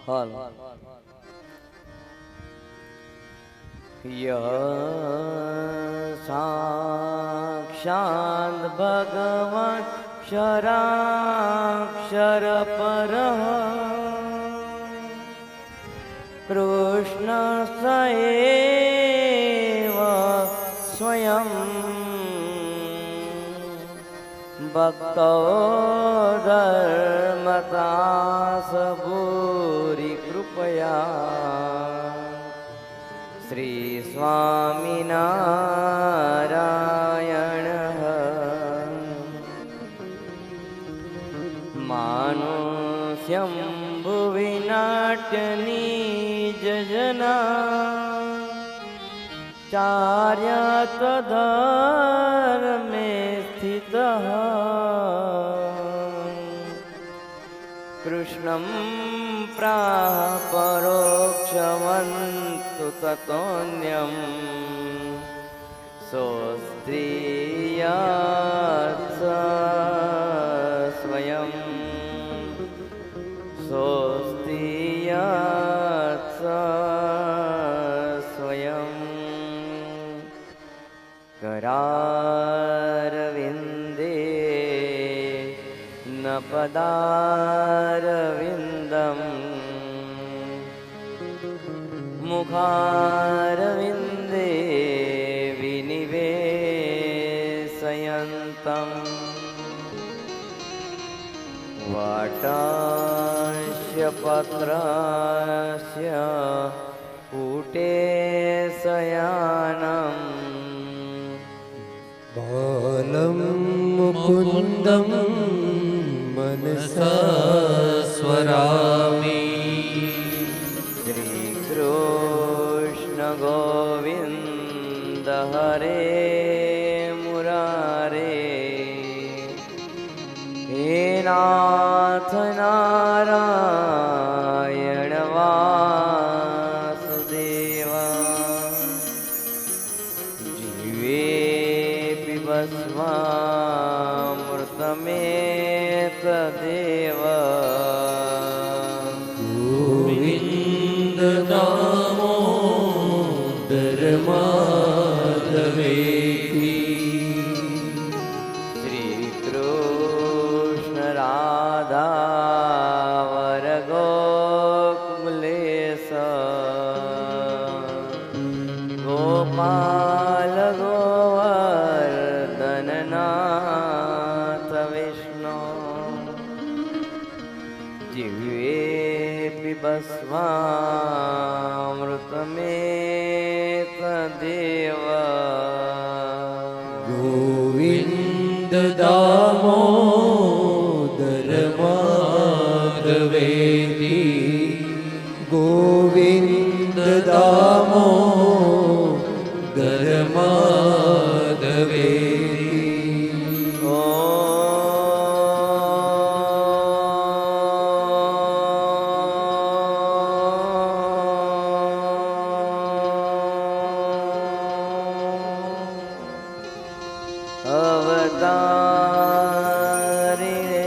હાલ સાક્ષાત ભગવાન ક્ષરાક્ષર પરઃ કૃષ્ણ સએવ સ્વયં ભક્તો ધર્મદાસ ભૂરી કૃપયા શ્રી સ્વામિનારાયણ માનુષ્યં ભુવિ નાટ્યની જજના ચાર્ય તધર્મે સ્થિતઃ કૃષ્ણં પ્રાપરોક્ષવન્તુ તતોન્યં સોસ્ત્રિયાત્ સ્વયં સોસ્ત્રિયાત્ સ્વયં करारविन्दे न पदारविन्दम् मुखारविन्दे विनिवेशयन्तम् वाटास्य पत्रस्य कूटे शयानम् बालं मुकुन्दं मनसा स्मरामि श्रीकृष्ण गोविन्द हरे मुरारे हे नाथ नारायण वासुदेवा स्वामृतमेत देव गोविन्द दामोदर माधवेति श्रीकृष्ण राधा वरगोकुलेश गोपाल गोवर्धननाथ विष्णु जिह्वे पिबस्वामृतमेत देव गोविन्द दामोदर माधवेति गोविन्द दामोदर माधवेति अवतारिणे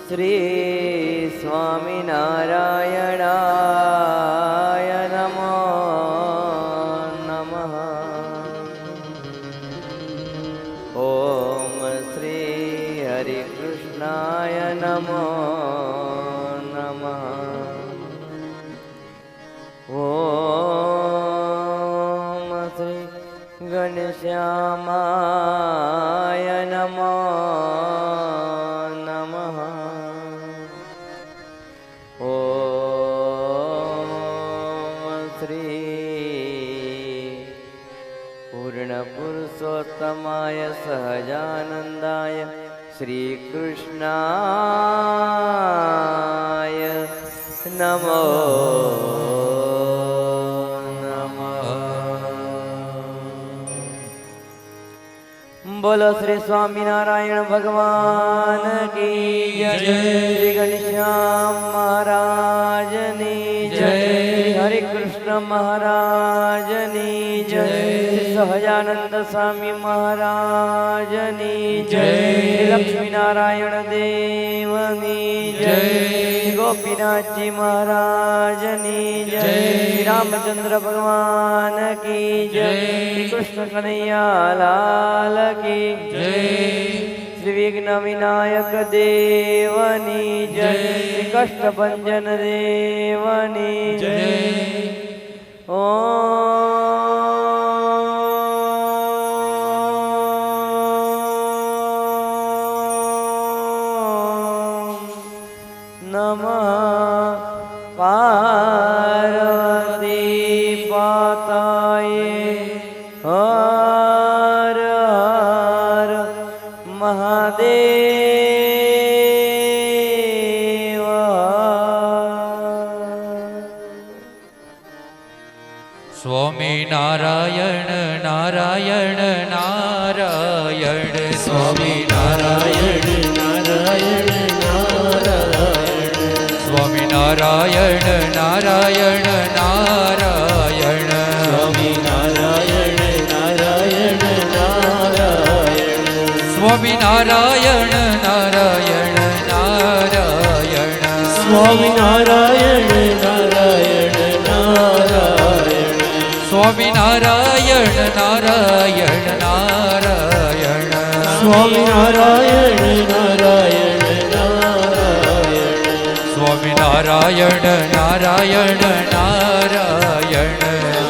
श्री स्वामिनारायणाय नमो नमः ॐ श्री हरिकृष्णाय नमो नमः ॐ श्री गणश्यामाय नमो नमः ॐ श्री पूर्णपुरुषोत्तमाय सहजानन्दाय श्रीकृष्णाय नमो बोलो श्री स्वामीनारायण भगवान की जय। श्री घनश्याम महाराज की जय। हरे कृष्ण महाराज की जय। સહજાનંદ સ્વામી મહારાજની જય, જય. લક્ષ્મી નારાયણ દેવની જય, જય. ગોપીનાથજી મહારાજની જય, જય. રામચંદ્ર ભગવાન કી જય, જય. કૃષ્ણ કનૈયા લાલ કી જય. શ્રી વિઘ્ન વિનાયક દેવની જય, જય. શ્રી કષ્ટભંજન દેવની જય. ઓમ નમઃ પાર્વતી પતયે હર હર મહાદેવ. સ્વામી નારાયણ નારાયણ નારાયણ સ્વામી નારાયણ નારાયણ નારાયણ સ્વામી નારાયણ નારાયણ નારાયણ સ્વામી નારાયણ નારાયણ નારાયણ સ્વામી નારાયણ નારાયણ નારાયણ સ્વામી નારાયણ નારાયણ નારાયણ સ્વામી નારાયણ નારાયણ નારાયણ સ્વામી નારાયણ નારાયણ નારાયણ સ્વામી નારાયણ નારાયણ નારાયણ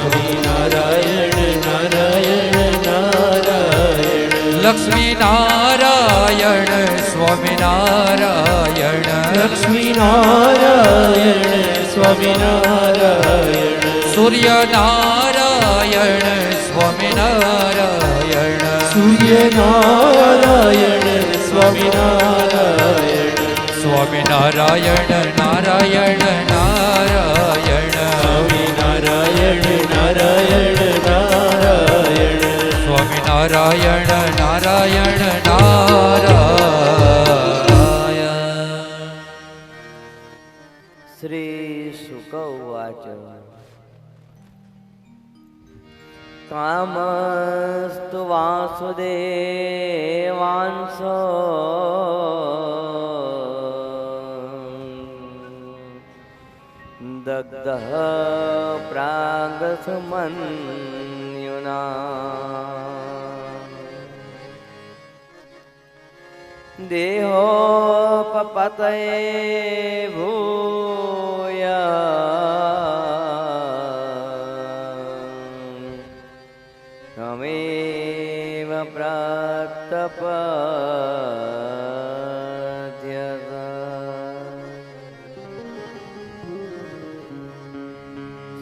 સ્વામી નારાયણ નારાયણ નારાયણ લક્ષ્મી નારાયણ સ્વામી નારાયણ લક્ષ્મી નારાયણ સ્વામી નારાયણ સૂર્ય નારાયણ સ્વામી નારાયણ સૂર્ય નારાયણ સ્વામી નારાયણ સ્વામી નારાયણ નારાયણ નારાયણ સ્વામી નારાયણ નારાયણ નારાયણ સ્વામી નારાયણ નારાયણ નારાયણ. શ્રી શુક ઉવાચ કામસ્તુ વાસુદેવાંશો દગ્ધ પ્રાગસમન્યુના દેહો પપતયે ભૂય તમેવ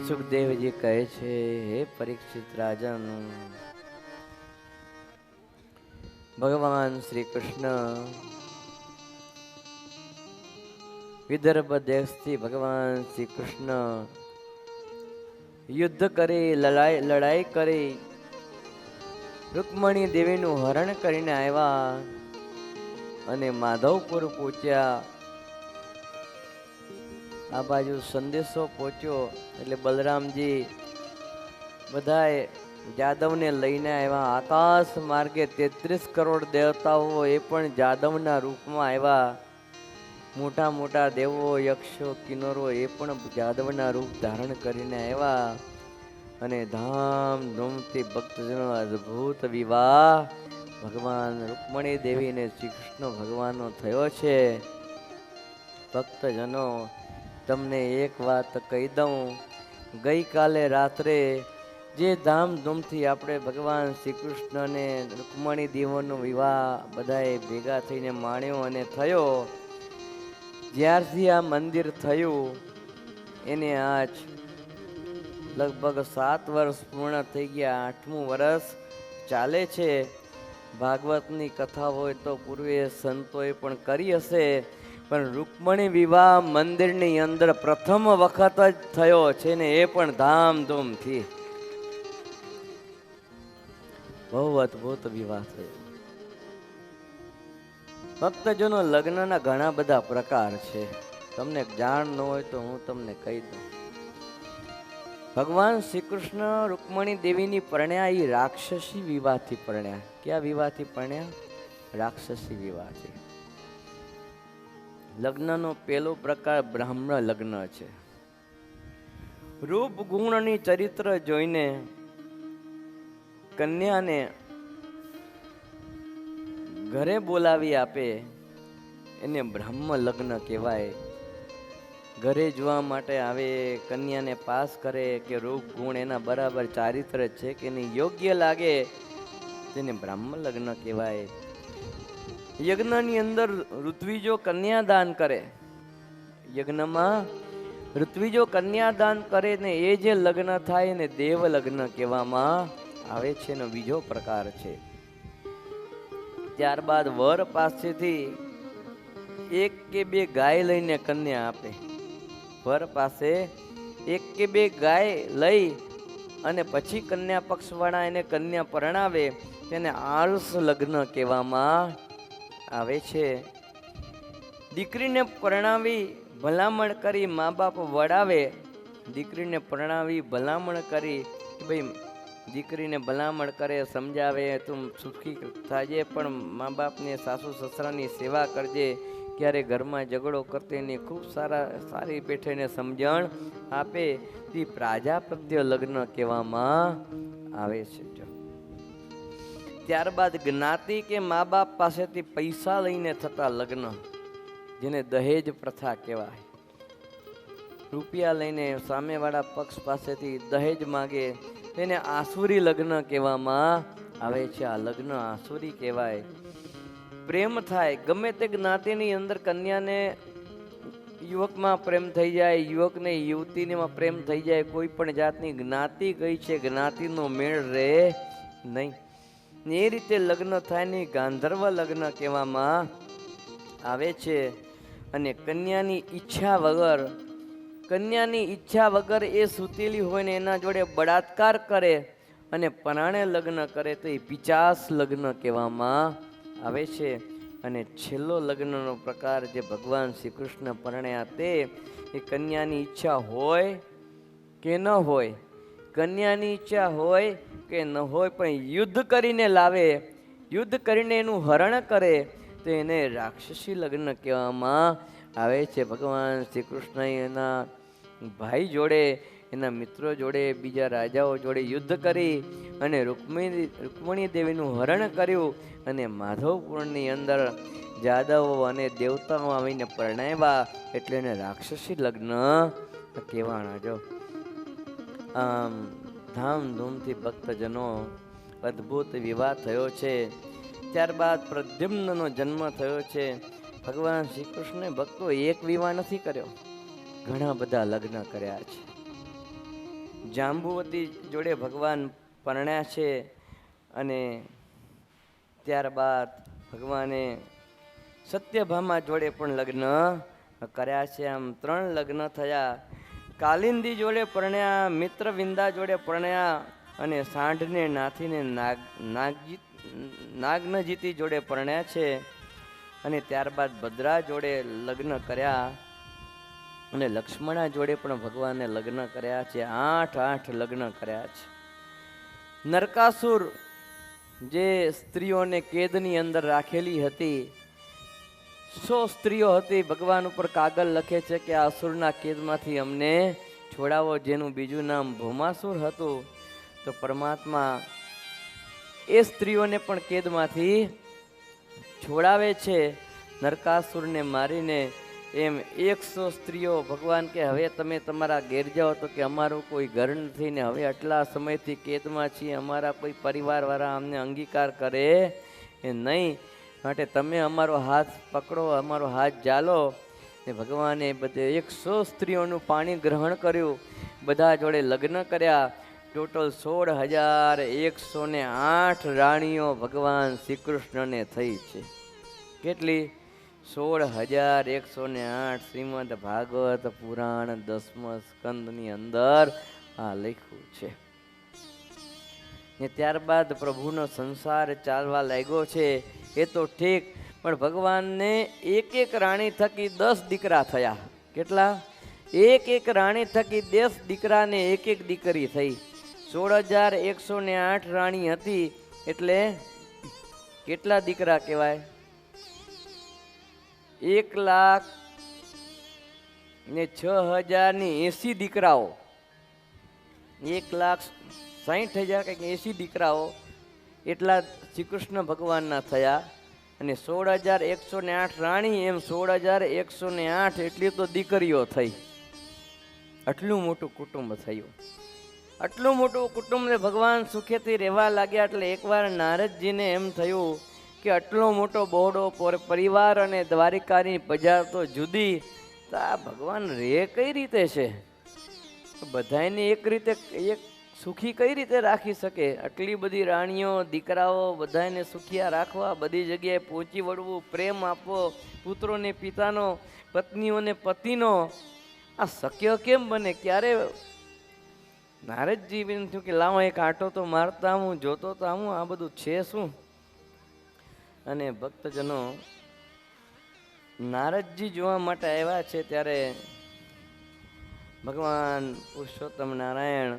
સુખદેવજી કહે છે, હે પરીક્ષિત રાજન, ભગવાન શ્રી કૃષ્ણ વિદર્ભ દેશથી ભગવાન શ્રી કૃષ્ણ યુદ્ધ કરી લડાઈ કરી રૂકમણી દેવીનું હરણ કરીને આવ્યા અને માધવપુર પહોંચ્યા. આ બાજુ સંદેશો પહોંચ્યો એટલે બલરામજી બધાએ જાદવને લઈને આવ્યા. આકાશ માર્ગે 33 કરોડ દેવતાઓ એ પણ જાદવના રૂપમાં આવ્યા. મોટા મોટા દેવો, યક્ષો, કિન્નરો એ પણ જાદવના રૂપ ધારણ કરીને આવ્યા અને ધામધૂમથી ભક્તજનો અદ્ભુત વિવાહ ભગવાન રૂકમણી દેવી અને શ્રી કૃષ્ણ ભગવાનનો થયો છે. ભક્તજનો, તમને એક વાત કહી દઉં, ગઈકાલે રાત્રે જે ધામધૂમથી આપણે ભગવાન શ્રી કૃષ્ણ અને રૂકમણી દેવીનો વિવાહ બધાએ ભેગા થઈને માણ્યો અને થયો, જ્યારથી આ મંદિર થયું એને આજ લગભગ 7 વર્ષ પૂર્ણ થઈ ગયા. 8મું વર્ષ ચાલે છે. ભાગવતની કથા હોય તો પૂર્વે સંતોએ પણ કરી હશે, પણ રૂકમણી વિવાહ મંદિરની અંદર પ્રથમ વખત જ થયો છે ને એ પણ ધામધૂમથી. બહુ અદ્ભુત વિવાહ થયો. ભક્તજનો, લગ્નના ઘણા બધા પ્રકાર છે. તમને જાણ ન હોય તો હું તમને કહી દઉં. ભગવાન શ્રી કૃષ્ણ રૂકમણી દેવીની પરણ્યા એ રાક્ષસી વિવાહથી પરણ્યા. ક્યાં વિવાહથી પરણ્યા? રાક્ષસી વિવાહથી. લગ્નનો પહેલો પ્રકાર બ્રાહ્મણ લગ્ન છે. રૂપ ગુણ અને ચરિત્ર જોઈને કન્યાને ઘરે બોલાવી આપે એને બ્રાહ્મણ લગ્ન કહેવાય. ઘરે જોવા માટે આવે, કન્યાને પાસ કરે કે રૂપ ગુણ એના બરાબર ચારિત્ર છે કે નહીં, યોગ્ય લાગે તેને બ્રાહ્મણ લગ્ન કહેવાય. યજ્ઞની અંદર ઋત્વિજો કન્યાદાન કરે. યજ્ઞમાં ઋત્વિજો કન્યાદાન કરે ને એ જે લગ્ન થાય ને દેવ લગ્ન કહેવામાં આવે છે એનો બીજો પ્રકાર છે. ત્યારબાદ વર પાસેથી એક કે બે ગાય લઈને કન્યા આપે. વર પાસે એક કે બે ગાય લઈ અને પછી કન્યા પક્ષવાળા એને કન્યા પરણાવે તેને આળસ લગ્ન કહેવામાં આવે છે. દીકરીને પરણાવી ભલામણ કરી મા બાપ વડાવે. દીકરીને પરણાવી ભલામણ કરી કે ભાઈ દીકરીને ભલામણ કરે, સમજાવે, તું સુખી થાજે પણ મા બાપને સાસુ સસરાની સેવા કરજે. ક્યારે ઘરમાં ઝઘડો કરતી નહીં, ખૂબ સારી બેઠીને સમજણ આપે. તે પ્રાજાપત્ય લગ્ન કહેવામાં આવે છે. ત્યારબાદ જ્ઞાતિ કે મા બાપ પાસેથી પૈસા લઈને થતા લગ્ન જેને દહેજ પ્રથા કહેવાય. રૂપિયા લઈને સામેવાળા પક્ષ પાસેથી દહેજ માગે તેને આસુરી લગ્ન કહેવામાં આવે છે. આ લગ્ન આસુરી કહેવાય. પ્રેમ થાય ગમે તે જ્ઞાતિની અંદર કન્યાને યુવકમાં પ્રેમ થઈ જાય, યુવકને યુવતીમાં પ્રેમ થઈ જાય, કોઈ પણ જાતની જ્ઞાતિ કઈ છે જ્ઞાતિનો મેળ રહે નહીં. એ રીતે લગ્ન થાય ને ગાંધર્વ લગ્ન કહેવામાં આવે છે. અને કન્યાની ઈચ્છા વગર એ સૂતેલી હોય ને એના જોડે બળાત્કાર કરે અને પરાણે લગ્ન કરે તો એ પિચાસ લગ્ન કહેવામાં આવે છે. અને છેલ્લો લગ્નનો પ્રકાર જે ભગવાન શ્રી કૃષ્ણ પરણ્યા તે એ કન્યાની ઈચ્છા હોય કે ન હોય, કન્યાની ઈચ્છા હોય કે ન હોય પણ યુદ્ધ કરીને લાવે, યુદ્ધ કરીને એનું હરણ કરે તો એને રાક્ષસી લગ્ન કહેવામાં આવે છે. ભગવાન શ્રી કૃષ્ણ એના ભાઈ જોડે, એના મિત્રો જોડે, બીજા રાજાઓ જોડે યુદ્ધ કરી અને રૂકમણી દેવીનું હરણ કર્યું અને માધવપુરની અંદર જાદવો અને દેવતાઓ આવીને પરણાવ્યા એટલે એને રાક્ષસી લગ્ન કહેવાના. જો આમ ધામધૂમથી ભક્તજનો અદ્ભુત વિવાહ થયો છે. ત્યારબાદ પ્રદ્યુમ્નનો જન્મ થયો છે. ભગવાન શ્રી કૃષ્ણે ભક્તો એક વિવાહ નથી કર્યો, ઘણા બધા લગ્ન કર્યા છે. જાંબુવતી જોડે ભગવાન પરણ્યા છે અને ત્યારબાદ ભગવાને સત્યભામા જોડે પણ લગ્ન કર્યા છે. આમ 3 લગ્ન થયા. કાલિંદી જોડે પરણ્યા, મિત્રવિંદા જોડે પરણ્યા અને સાંઢને નાથીને નાગનજીતી જોડે પરણ્યા છે. અને ત્યારબાદ ભદ્રા જોડે લગ્ન કર્યા અને લક્ષ્મણા જોડે પણ ભગવાને લગ્ન કર્યા છે. 8 લગ્ન કર્યા છે. નરકાસુર જે સ્ત્રીઓને કેદની અંદર રાખેલી હતી, 100 સ્ત્રીઓ હતી. ભગવાન ઉપર કાગળ લખે છે કે આ અસુરના કેદમાંથી અમને છોડાવો, જેનું બીજું નામ ભૌમાસુર હતું. તો પરમાત્મા એ સ્ત્રીઓને પણ કેદમાંથી છોડાવે છે નરકાસુરને મારીને. એમ 100 સ્ત્રીઓ ભગવાન કે હવે તમે તમારા ઘેર જાઓ, તો કે અમારું કોઈ ઘર નથી ને હવે આટલા સમયથી કેદમાં છીએ, અમારા કોઈ પરિવારવાળા અમને અંગીકાર કરે એ નહીં, માટે તમે અમારો હાથ પકડો, અમારો હાથ ઝાલો. ને ભગવાને બધે 100 સ્ત્રીઓનું પાણી ગ્રહણ કર્યું, બધા જોડે લગ્ન કર્યા. ટોટલ 16,108 રાણીઓ ભગવાન શ્રી કૃષ્ણને થઈ છે. કેટલી? 16,108. શ્રીમદ ભાગવત પુરાણ 10મા સ્કંદની અંદર આ લખ્યું છે. ને ત્યારબાદ પ્રભુનો સંસાર ચાલવા લાગ્યો છે એ તો ઠીક, પણ ભગવાનને એક રાણી થકી 10 દીકરા થયા. કેટલા? એક એક રાણી થકી 10 દીકરાને એક એક દીકરી થઈ. 16,108 રાણી હતી એટલે કેટલા દીકરા કહેવાય? 1,06,080 દીકરાઓ. 1,60,000 કંઈક 80 દીકરાઓ એટલા શ્રી કૃષ્ણ ભગવાનના થયા. અને 16,108 રાણી એમ 16,108 એટલી તો દીકરીઓ થઈ. આટલું મોટું કુટુંબ થયું. આટલું મોટું કુટુંબને ભગવાન સુખેથી રહેવા લાગ્યા. એટલે એકવાર નારદજીને એમ થયું કે આટલો મોટો બહોળો પરિવાર અને દ્વારિકાની પ્રજા તો જુદી, તો આ ભગવાન રહે કઈ રીતે છે? બધાને એક રીતે એક સુખી કઈ રીતે રાખી શકે? આટલી બધી રાણીઓ, દીકરાઓ, બધાને સુખિયા રાખવા, બધી જગ્યાએ પહોંચી વળવું, પ્રેમ આપવો, પુત્રોને પિતાનો, પત્નીઓને પતિનો, આ શક્ય કેમ બને? ક્યારે નારદજી એમ થયું કે લાવો એક આંટો તો મારતા હું, જોતો તો હું આ બધું છે શું. અને ભક્તજનો નારદજી જોવા માટે આવ્યા છે ત્યારે ભગવાન પુરુષોત્તમ નારાયણ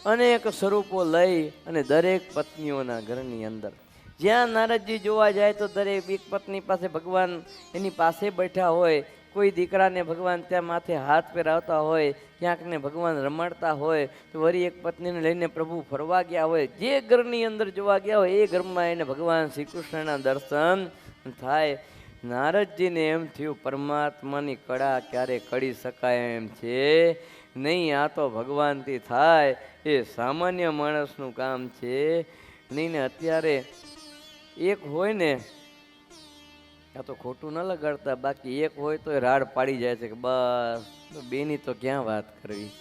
અનેક સ્વરૂપો લઈ અને દરેક પત્નીઓના ઘરની અંદર જ્યાં નારદજી જોવા જાય તો દરેક એક પત્ની પાસે ભગવાન એની પાસે બેઠા હોય. કોઈ દીકરાને ભગવાન ત્યાં માથે હાથ પહેરાવતા હોય, ક્યાંકને ભગવાન રમાડતા હોય, તો વળી એક પત્નીને લઈને પ્રભુ ફરવા ગયા હોય. જે ઘરની અંદર જોવા ગયા હોય એ ઘરમાં એને ભગવાન શ્રી કૃષ્ણના દર્શન થાય. નારદજીને એમ થયું પરમાત્માની કળા ક્યારે કળી શકાય એમ છે નહીં, આ તો ભગવાનથી થાય, એ સામાન્ય માણસનું કામ છે નહીં. ને અત્યારે એક હોય ને, આ તો ખોટું ન લગાડતા, બાકી એક હોય તો રાડ પાડી જાય છે કે બસ બેની તો ક્યાં વાત કરવી.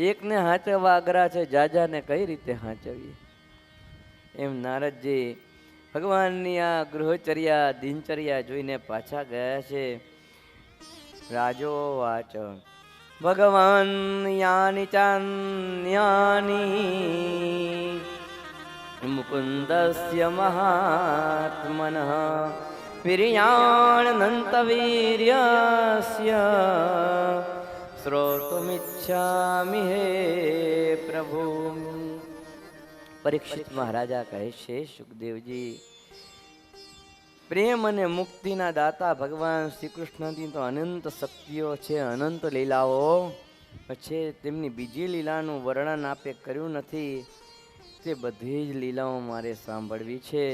એકને હાંચવવા અઘરા છે, જાજાને કઈ રીતે હાંચવીએ? એમ નારદજી ભગવાનની આ ગૃહચર્યા દિનચર્યા જોઈને પાછા ગયા છે. રાજો વાચ ભગવાન યાની ચાન્યાની મુકુંદસ્ય મહાત્મનઃ વીર્યાણનંતવીર્યસ્ય શ્રોતુમિચ્છામિ હે પ્રભુ. પરીક્ષિત મહારાજા કહે છે સુખદેવજી, પ્રેમ અને મુક્તિના દાતા ભગવાન શ્રી કૃષ્ણની તો અનંત શક્તિઓ છે, અનંત લીલાઓ છે. તેમની બીજી લીલાનું વર્ણન આપે કર્યું નથી, તે બધી જ લીલાઓ મારે સાંભળવી છે.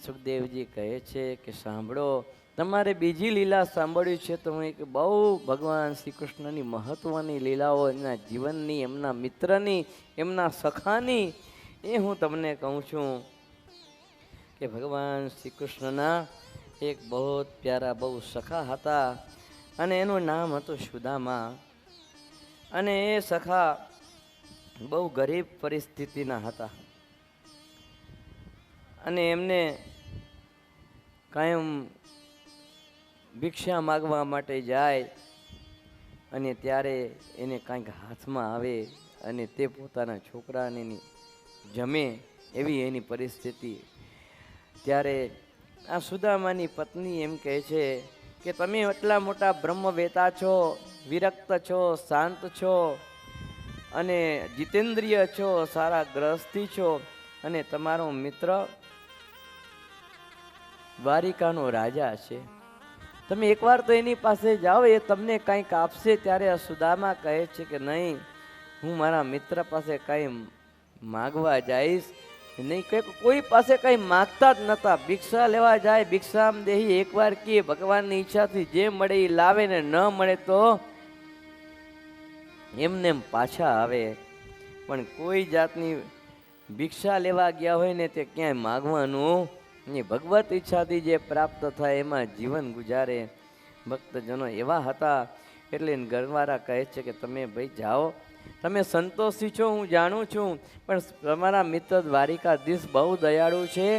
સુખદેવજી કહે છે કે સાંભળો, તમારે બીજી લીલા સાંભળવી છે તો હું એક બહુ ભગવાન શ્રી કૃષ્ણની મહત્વની લીલાઓ, એમના જીવનની, એમના મિત્રની, એમના સખાની, એ હું તમને કહું છું. કે ભગવાન શ્રી કૃષ્ણના એક બહુ પ્યારા બહુ સખા હતા અને એનું નામ હતું સુદામા. અને એ સખા બહુ ગરીબ પરિસ્થિતિના હતા અને એમને કાયમ ભિક્ષા માગવા માટે જાય અને ત્યારે એને કાંઈક હાથમાં આવે અને તે પોતાના છોકરાને જમે એવી એની પરિસ્થિતિ. ત્યારે આ સુદામાની પત્ની એમ કહે છે કે તમે એટલા મોટા બ્રહ્મવેતા છો, વિરક્ત છો, શાંત છો અને જીતેન્દ્રિય છો, સારા ગ્રહસ્થી છો, અને તમારો મિત્ર દ્વારિકાનો રાજા છે, તમે એકવાર તો એની પાસે જાઓ, એ તમને કંઈક આપશે. ત્યારે આ સુદામા કહે છે કે નહીં, હું મારા મિત્ર પાસે કંઈ માગવા જઈશ નહીં. કોઈ પાસે કંઈ માગતા જ નહોતા. ભિક્ષા લેવા જાય, ભિક્ષામ દેહી એકવાર કે ભગવાનની ઈચ્છાથી જે મળે એ લાવે ને ન મળે તો એમને એમ પાછા આવે. પણ કોઈ જાતની ભિક્ષા લેવા ગયા હોય ને તે ક્યાંય માગવાનું એ ભગવત ઈચ્છાથી જે પ્રાપ્ત થાય એમાં જીવન ગુજારે. ભક્તજનો એવા હતા. એટલે ઘરવાળા કહે છે કે તમે ભાઈ જાઓ, તમે સંતોષી છો હું જાણું છું, પણ તમારા મિત્ર દ્વારિકાધીશ બહુ દયાળુ છે,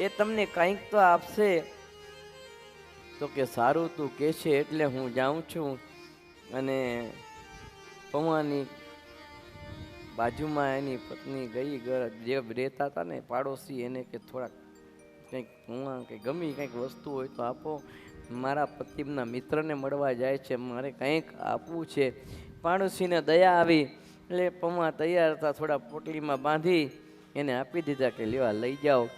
એ તમને કંઈક તો આપશે. તો કે સારું તું કહે છે એટલે હું જાઉં છું. અને પૌવાની બાજુમાં એની પત્ની ગઈ, જે રહેતા હતા ને પાડોશી, એને કે થોડાક કંઈક પૌવા કે ગમી કંઈક વસ્તુ હોય તો આપો. મારા પતિના મિત્રને મળવા જાય છે, મારે કંઈક આપવું છે. પાડોશીને દયા આવી એટલે પૌવા તૈયાર હતા, થોડા પોટલીમાં બાંધી એને આપી દીધા કે લેવા લઈ જાઓ.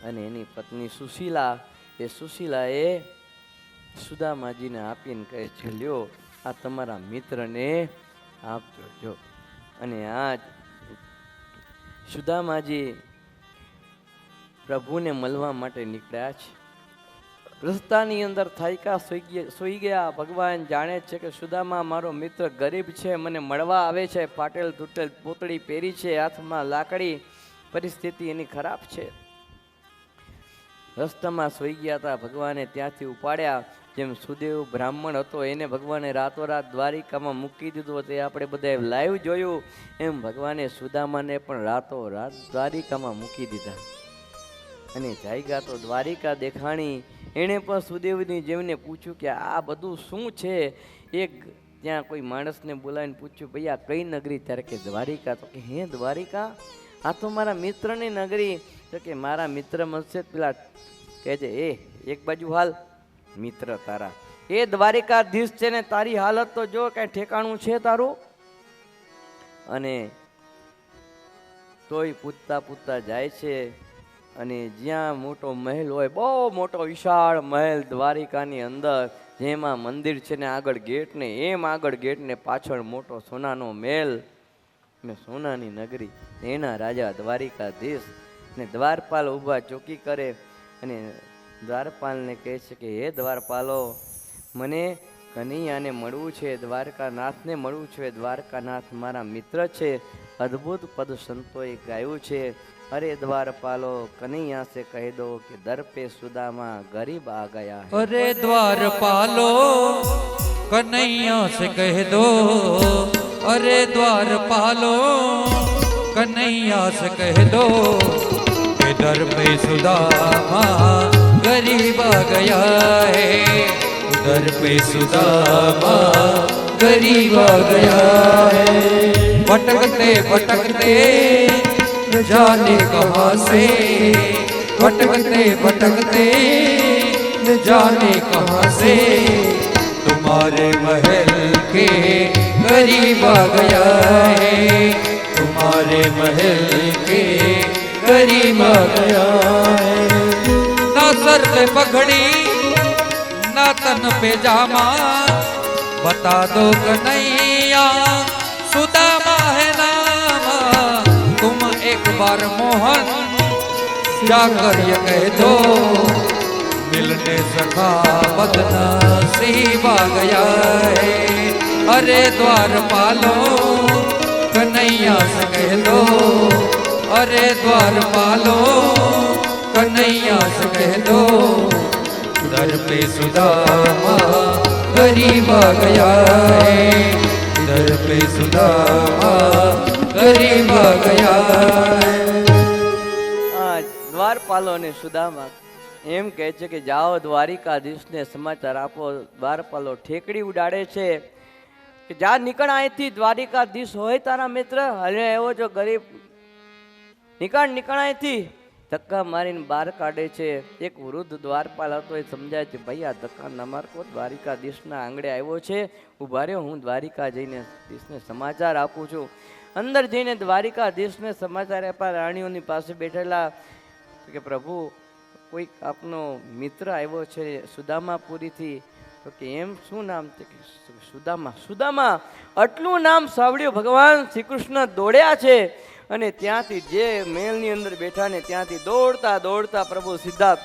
અને એની પત્ની સુશીલા, એ સુશીલાએ સુદામાજીને આપીને કહે છે, લ્યો આ તમારા મિત્રને આપજો. જો અને આ સુદામાજી પ્રભુને મળવા માટે નીકળ્યા છે. રસ્તાની અંદર થાયકા સૂઈ ગયા. ભગવાન જાણે છે કે સુદામા મારો મિત્ર ગરીબ છે, મને મળવા આવે છે, ફાટેલ તૂટેલ પોતળી પહેરી છે, હાથમાં લાકડી, પરિસ્થિતિ એની ખરાબ છે. રસ્તામાં સૂઈ ગયા હતા. ભગવાને ત્યાંથી ઉપાડ્યા. જેમ સુદેવ બ્રાહ્મણ હતો એને ભગવાને રાતોરાત દ્વારિકામાં મૂકી દીધો, તે આપણે બધા લાઈવ જોયું. એમ ભગવાને સુદામાને પણ રાતોરાત દ્વારિકામાં મૂકી દીધા અને જાયગા તો દ્વારિકા દેખાણી. એણે પણ સુદેવની જેમને પૂછ્યું કે આ બધું શું છે. એક ત્યાં કોઈ માણસને બોલાવીને પૂછ્યું, ભાઈ આ કઈ નગરી? ત્યારે કે દ્વારિકા. તો કે હે દ્વારિકા, આ તો મારા મિત્રની નગરી. તો કે મારા મિત્ર મળશે પેલા કહે છે, એક બાજુ હાલ મિત્ર તારા, એ દ્વારિકાધીશ છે ને તારી હાલત તો જો, કઈ ઠેકાણું છે તારું? અને તોય પૂછતા પૂછતા જાય છે. અને જ્યાં મોટો મહેલ હોય, બહુ મોટો વિશાળ મહેલ દ્વારિકાની અંદર, જેમાં મંદિર છે ને આગળ ગેટ ને, એમ આગળ ગેટ ને પાછળ મોટો સોનાનો મહેલ ને સોનાની નગરી. એના રાજા દ્વારિકાધીશ ને દ્વારપાલ ઊભા ચોકી કરે. અને દ્વારપાલને કહે છે કે હે દ્વારપાલો, મને કનૈયાને મળવું છે, દ્વારકાનાથને મળવું છે. દ્વારકાનાથ મારા મિત્ર છે. અદ્ભુત પદ સંતોએ ગાયું છે. અરે દ્વારપાલો, કનૈયા से कह दो कि दर पे सुदामा गरीब आ गया है. अरे द्वारपालो कन्हैया से कह दो, अरे द्वारपालो कन्हैया से कह दो कि दर पे सुदामा गरीब आ गया है, दर पे सुदामा गरीब आ गया है. भटकते भटकते जाने कहाँ से, भटकते भटकते जाने कहाँ से, तुम्हारे महल के करीब आ गया है, तुम्हारे महल के करीब आ गया है. ना सर पे पगड़ी ना तन पे जामा, बता दो कन्हैया सुदामा है नामा, तुम एक बार मोहन जाकर ये कह दो, मिलने सखा बदनसीब आ गया है. अरे द्वारपालो कन्हैया से कह दो, अरे द्वारपालो कन्हैया से कह दो, दर पे सुदामा गरीब आ गया है, दर पे सुदामा गरीब आ गया है. દ્વારપાલો અને સુદામા એમ કહે છે કે જાઓ દ્વારિકાધીશને સમાચાર આપો. દ્વારપાલો ઠેકડી ઉડાડે છે કે જા નીકળ અહીંથી, દ્વારિકાધીશ હોય તારા મિત્ર, હલે એવો જો ગરીબ, નીકળ નીકળ અહીંથી. ધક્કા મારીને બહાર કાઢે છે. એક વૃદ્ધ દ્વારપાલ હતો, એ સમજાય છે ભાઈ આ ધક્કા ન મારકો, દ્વારિકાધીશના આંગણે આવ્યો છે, ઉભા રહ્યો, હું દ્વારિકા જઈને ધીશને સમાચાર આપું છું. અંદર જઈને દ્વારિકાધીશને સમાચાર આપ્યા. રાણીઓની પાસે બેઠેલા કે પ્રભુ કોઈક આપનો મિત્ર આવ્યો છે સુદામાપુરીથી. તો કે એમ શું નામ? સુદામા. સુદામા આટલું નામ સાંભળ્યું ભગવાન શ્રી કૃષ્ણ દોડ્યા છે. અને ત્યાંથી જે મહેલની અંદર બેઠા ને ત્યાંથી દોડતા દોડતા પ્રભુ સીધા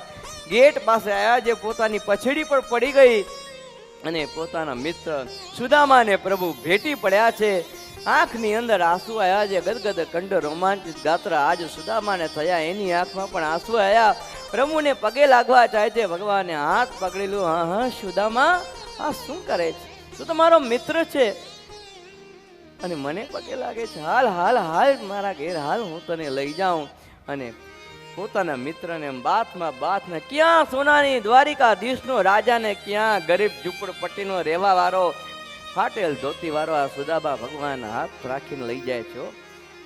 ગેટ પાસે આવ્યા, જે પોતાની પછડી પર પડી ગઈ. અને પોતાના મિત્ર સુદામાને પ્રભુ ભેટી પડ્યા છે. આંખની અંદર આંસુ આવ્યા છે. ગદગદ કંઠ રોમાંચિત ગાત્રા આજ સુદામાને થયા, એની આંખમાં પણ આંસુ આવ્યા. પ્રભુને પગે લાગવા ચાહે છે. ભગવાને હાથ પકડેલું. હા હા સુદામા, આ શું કરે છે? તું તો મારો મિત્ર છે અને મને પગે લાગે છે. હાલ હાલ હાલ મારા ઘેર હાલ, હું તને લઈ જાઉં. અને પોતાના મિત્રને બાથમાં ક્યાં સોનાની દ્વારિકાધીશનો રાજાને, ક્યાં ગરીબ ઝૂંપડપટ્ટીનો રહેવા વાળો, ફાટેલ ધોતી વાળો આ સુદામા ભગવાન હાથ રાખીને લઈ જાય છે.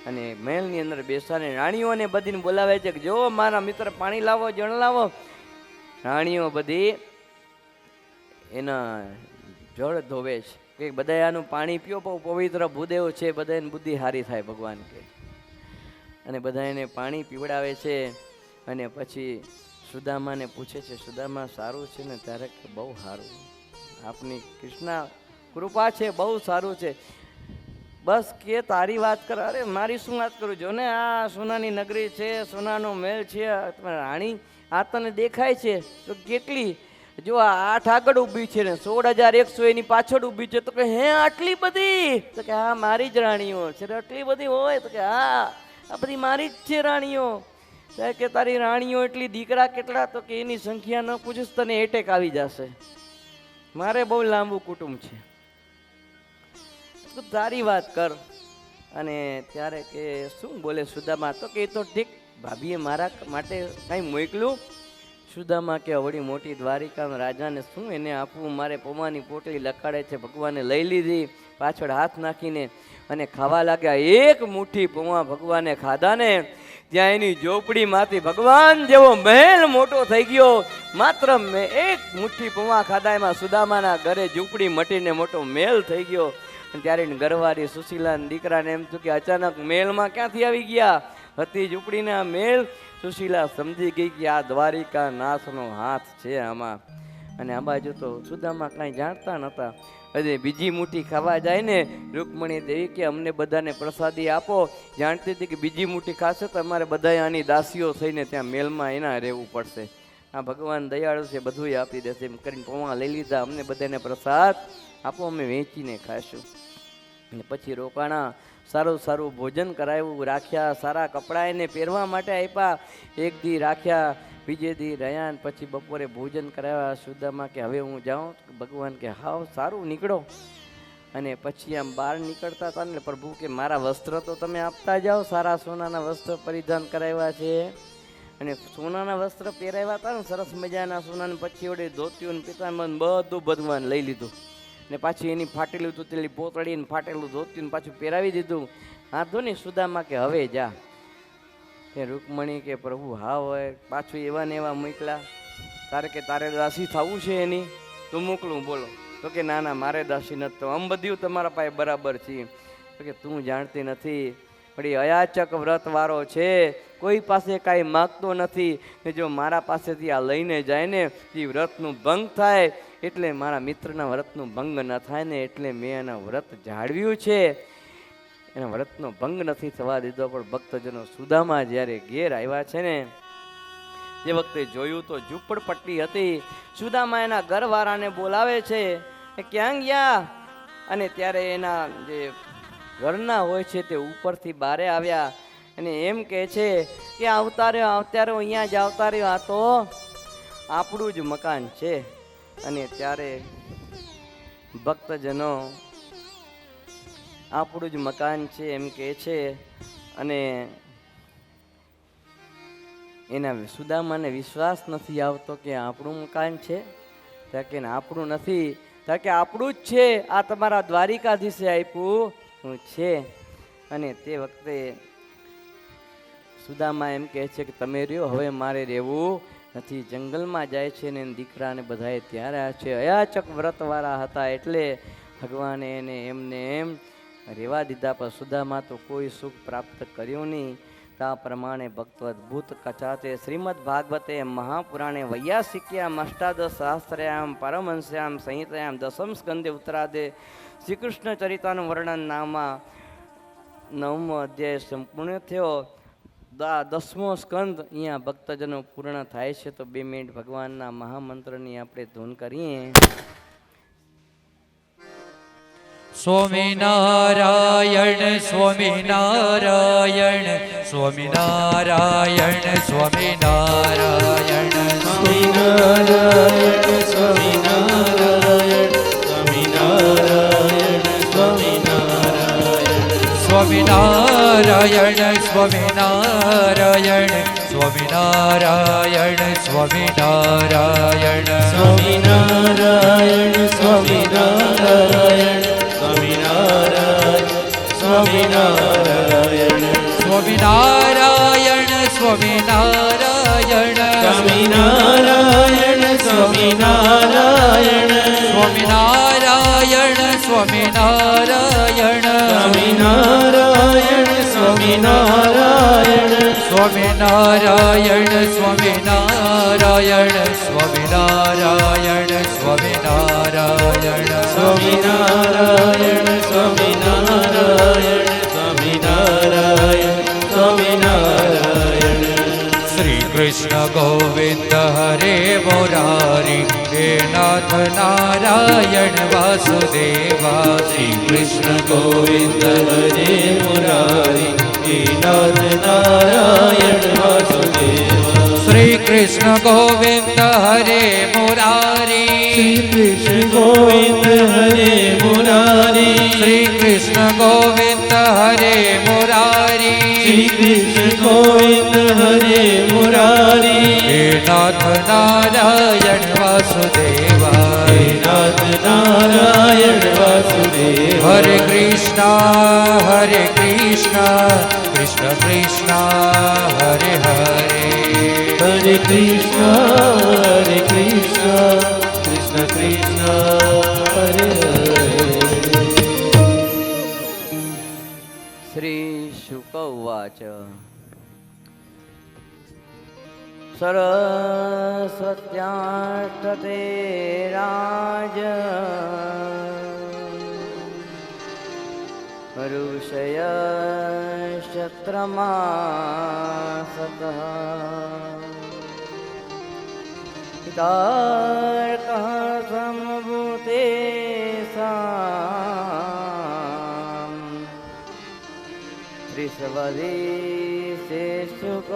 અને મહેલની અંદર બેસાને રાણીઓને બધીને બોલાવે છે કે જો મારા મિત્ર પાણી લાવો, જળ લાવો. રાણીઓ બધી એના જળ ધોવે છે કે બધા આનું પાણી પીઓ બહુ પવિત્ર ભૂદેવ છે, બધાની બુદ્ધિ સારી થાય ભગવાન કે. અને બધા એને પાણી પીવડાવે છે. અને પછી સુદામાને પૂછે છે, સુદામા સારું છે ને? ત્યારે કે બહુ સારું, આપની કૃષ્ણ કૃપા છે, બહુ સારું છે. બસ કે તારી વાત કર. અરે મારી શું વાત કરું? જો ને આ સોનાની નગરી છે, સોનાનો મહેલ છે, રાણી આ તને દેખાય છે તો કેટલી? જો આ 8 આગળ ઊભી છે ને 16,100 એની પાછળ ઊભી છે. તો કે હે આટલી બધી? તો કે હા મારી જ રાણીઓ છે. આટલી બધી હોય? તો કે હા આ બધી મારી જ છે રાણીઓ. કે તારી રાણીઓ એટલી, દીકરા કેટલા? તો કે એની સંખ્યા ન પૂછીશ તને એટેક આવી જશે, મારે બહુ લાંબુ કુટુંબ છે, તું તારી વાત કર. અને ત્યારે કે શું બોલે સુદામા? તો કે એ તો ઠીક, ભાભીએ મારા માટે કાંઈ મોકલું? સુદામા કે અવળી મોટી દ્વારિકામાં રાજાને શું એને આપવું? મારે પૌવાની પોટલી લખાડે છે. ભગવાને લઈ લીધી, પાછળ હાથ નાખીને અને ખાવા લાગ્યા. એક મુઠ્ઠી પૌવા ભગવાને ખાધા ને ત્યાં એની ઝોપડીમાંથી ભગવાન જેવો મહેલ મોટો થઈ ગયો. માત્ર એક મુઠ્ઠી પૌવા ખાધા એમાં સુદામાના ઘરે ઝૂંપડી મટીને મોટો મહેલ થઈ ગયો. અને ત્યારે ઘરવાળી સુશીલાના દીકરાને એમ થયું કે અચાનક મહેલમાં ક્યાંથી આવી ગયા? હતી ઝૂંપડીના મહેલ. સુશીલા સમજી ગઈ કે આ દ્વારિકા નાથનો હાથ છે આમાં. અને આ બાજુ તો સુદામા કાંઈ જાણતા નહોતા. હજી બીજી મુઠ્ઠી ખાવા જાય ને રૂકમણી દેવી કે અમને બધાને પ્રસાદી આપો. જાણતી હતી કે બીજી મુઠ્ઠી ખાશે તો અમારે બધા આની દાસીઓ થઈને ત્યાં મેલમાં એના રહેવું પડશે. આ ભગવાન દયાળુ છે, બધું આપી દેશે એમ કરીને પૌવા લઈ લીધા. અમને બધાને પ્રસાદ આપો, અમે વેચીને ખાશું. અને પછી રોકાણા, સારું સારું ભોજન કરાવ્યું, રાખ્યા, સારા કપડાં એને પહેરવા માટે આપ્યા. એક દી રાખ્યા, બીજે દી રહ્યા. પછી બપોરે ભોજન કરાવ્યા. સુદામા કે હવે હું જાઉં? ભગવાન કે હાવ સારું, નીકળો. અને પછી આમ બહાર નીકળતા હતા ને પ્રભુ કે મારા વસ્ત્ર તો તમે આપતા જાઓ, સારા સોનાના વસ્ત્ર પરિધાન કરાવ્યા છે. અને સોનાના વસ્ત્ર પહેરાવ્યા હતા ને સરસ મજાના સોનાને. પછી વડે ધોતિયું પિતાંબર બધું ભગવાન લઈ લીધું. ને પાછી એની ફાટેલું તૂટેલી પોતળીને ફાટેલું ધોતિયું પાછું પહેરાવી દીધું. હાથો ને સુદામા કે હવે જા. કે રૂકમણી કે પ્રભુ હા હોય, પાછું એવા ને એવા મોકલા. તારે કે તારે દાસી થવું છે એની? તું મોકલું બોલો. તો કે ના ના મારે દાસી નથી થવું, આમ બધું તમારા પાસે બરાબર છે. તો કે તું જાણતી નથી, વળી અયાચક વ્રત વાળો છે, કોઈ પાસે કાંઈ માગતો નથી. ને જો મારા પાસેથી આ લઈને જાય ને એ વ્રતનું ભંગ થાય. એટલે મારા મિત્રના વ્રતનું ભંગ ન થાય ને એટલે મેં એના વ્રત જાળવ્યું છે, એના વ્રતનો ભંગ નથી થવા દીધો. પણ ભક્તજનો સુદામા જ્યારે ઘેર આવ્યા છે ને જે વખતે જોયું તો ઝૂંપડપટ્ટી હતી. સુદામા એના ઘરવાળાને બોલાવે છે કે ક્યાં ગયા? અને ત્યારે એના જે ઘરના હોય છે તે ઉપરથી બારે આવ્યા અને એમ કહે છે કે આવતા રહ્યો અહીંયા જ આવતા રહ્યો, આ તો આપણું જ મકાન છે. અને ત્યારે ભક્તજનો આપણું જ મકાન છે એમ કહે છે. અને એના સુદામાને વિશ્વાસ નથી આવતો કે આપણું મકાન છે. ત્યાં કે આપણું નથી, ત્યાં કે આપણું જ છે, આ તમારા દ્વારિકાધીશે આપ્યું છે. અને તે વખતે સુદામા એમ કહે છે કે તમે રહ્યો, હવે મારે રહેવું નથી. જંગલમાં જાય છે ને દીકરાને બધાએ ત્યારે છે. અયાચક વ્રતવાળા હતા એટલે ભગવાને એને એમને એમ રહેવા દીધા. પણ સુદામા તો કોઈ સુખ પ્રાપ્ત કર્યું નહીં. તા પ્રમાણે ભક્તવત ભૂત કચાતે શ્રીમદ ભાગવતે મહાપુરાણે વૈયાસિક્યામ અષ્ટાદશ સહસ્ત્રયામ પરમહંસ્યામ સંહિતાયામ દસમ સ્કંદે ઉત્તરાદે શ્રી કૃષ્ણ ચરિતાનું વર્ણન નામમાં 9મો અધ્યાય સંપૂર્ણ થયો. 10મો સ્કંદ અહીંયા ભક્તજનો પૂર્ણ થાય છે. તો 2 મિનિટ ભગવાનના મહામંત્રની આપણે ધૂન કરીએ. સ્વામિનારાયણ સ્વામિનારાયણ સ્વામિનારાયણ સ્વામિનારાયણ સ્વામિનારાયણ સ્વામિનારાયણ સ્વામિનારાયણ સ્વામિનારાયણ સ્વામિનારાયણ સ્વામિનારાયણ સ્વામિનારાયણ સ્વામિનારાયણ સ્વામિનારાયણ સ્વામિનારાયણ સ્વામિનારાયણ સ્વામિનારાયણ સ્વામિનારાયણ સ્વામિનારાયણ સ્વામિનારાયણ સ્વામિનારાયણ સ્વામિનારાયણ સ્વામિનારાયણ સ્વામિનારાયણ સ્વામિનારાયણ સ્વામિનારાયણ સ્વામિનારાયણ સ્વામિનારાયણ સ્વામિનારાયણ સ્વામિનારાયણ સ્વામિનારાયણ શ્રી કૃષ્ણ ગોવિંદ હરે મુરારી હે નાથ નારાયણ વાસુદેવા શ્રી કૃષ્ણ ગોવિંદ હરે મુરારી હે નાથ નારાયણ વાસુદેવા શ્રી કૃષ્ણ ગોવિંદ હરે મુરારી શ્રી કૃષ્ણ ગોવિંદ હરે મુરારી શ્રી કૃષ્ણ ગોવિંદ હરે મુરારી શ્રી કૃષ્ણ ગોવિંદ હરે મુરારી હે નાથ નારાયણ વાસુદેવા હે નાથ નારાયણ વાસુદેવા હરે કૃષ્ણ કૃષ્ણ કૃષ્ણ હરે હરે હરે કૃષ્ણ કૃષ્ણ કૃષ્ણ હરે હરે શ્રી શુક ઉવાચ સરસ્વત્યાષ્ટતે રાજ ઋષય શત્રમાસત હિતાર્કઃ સમભૂતે સામ ત્રિસવદીસે શુક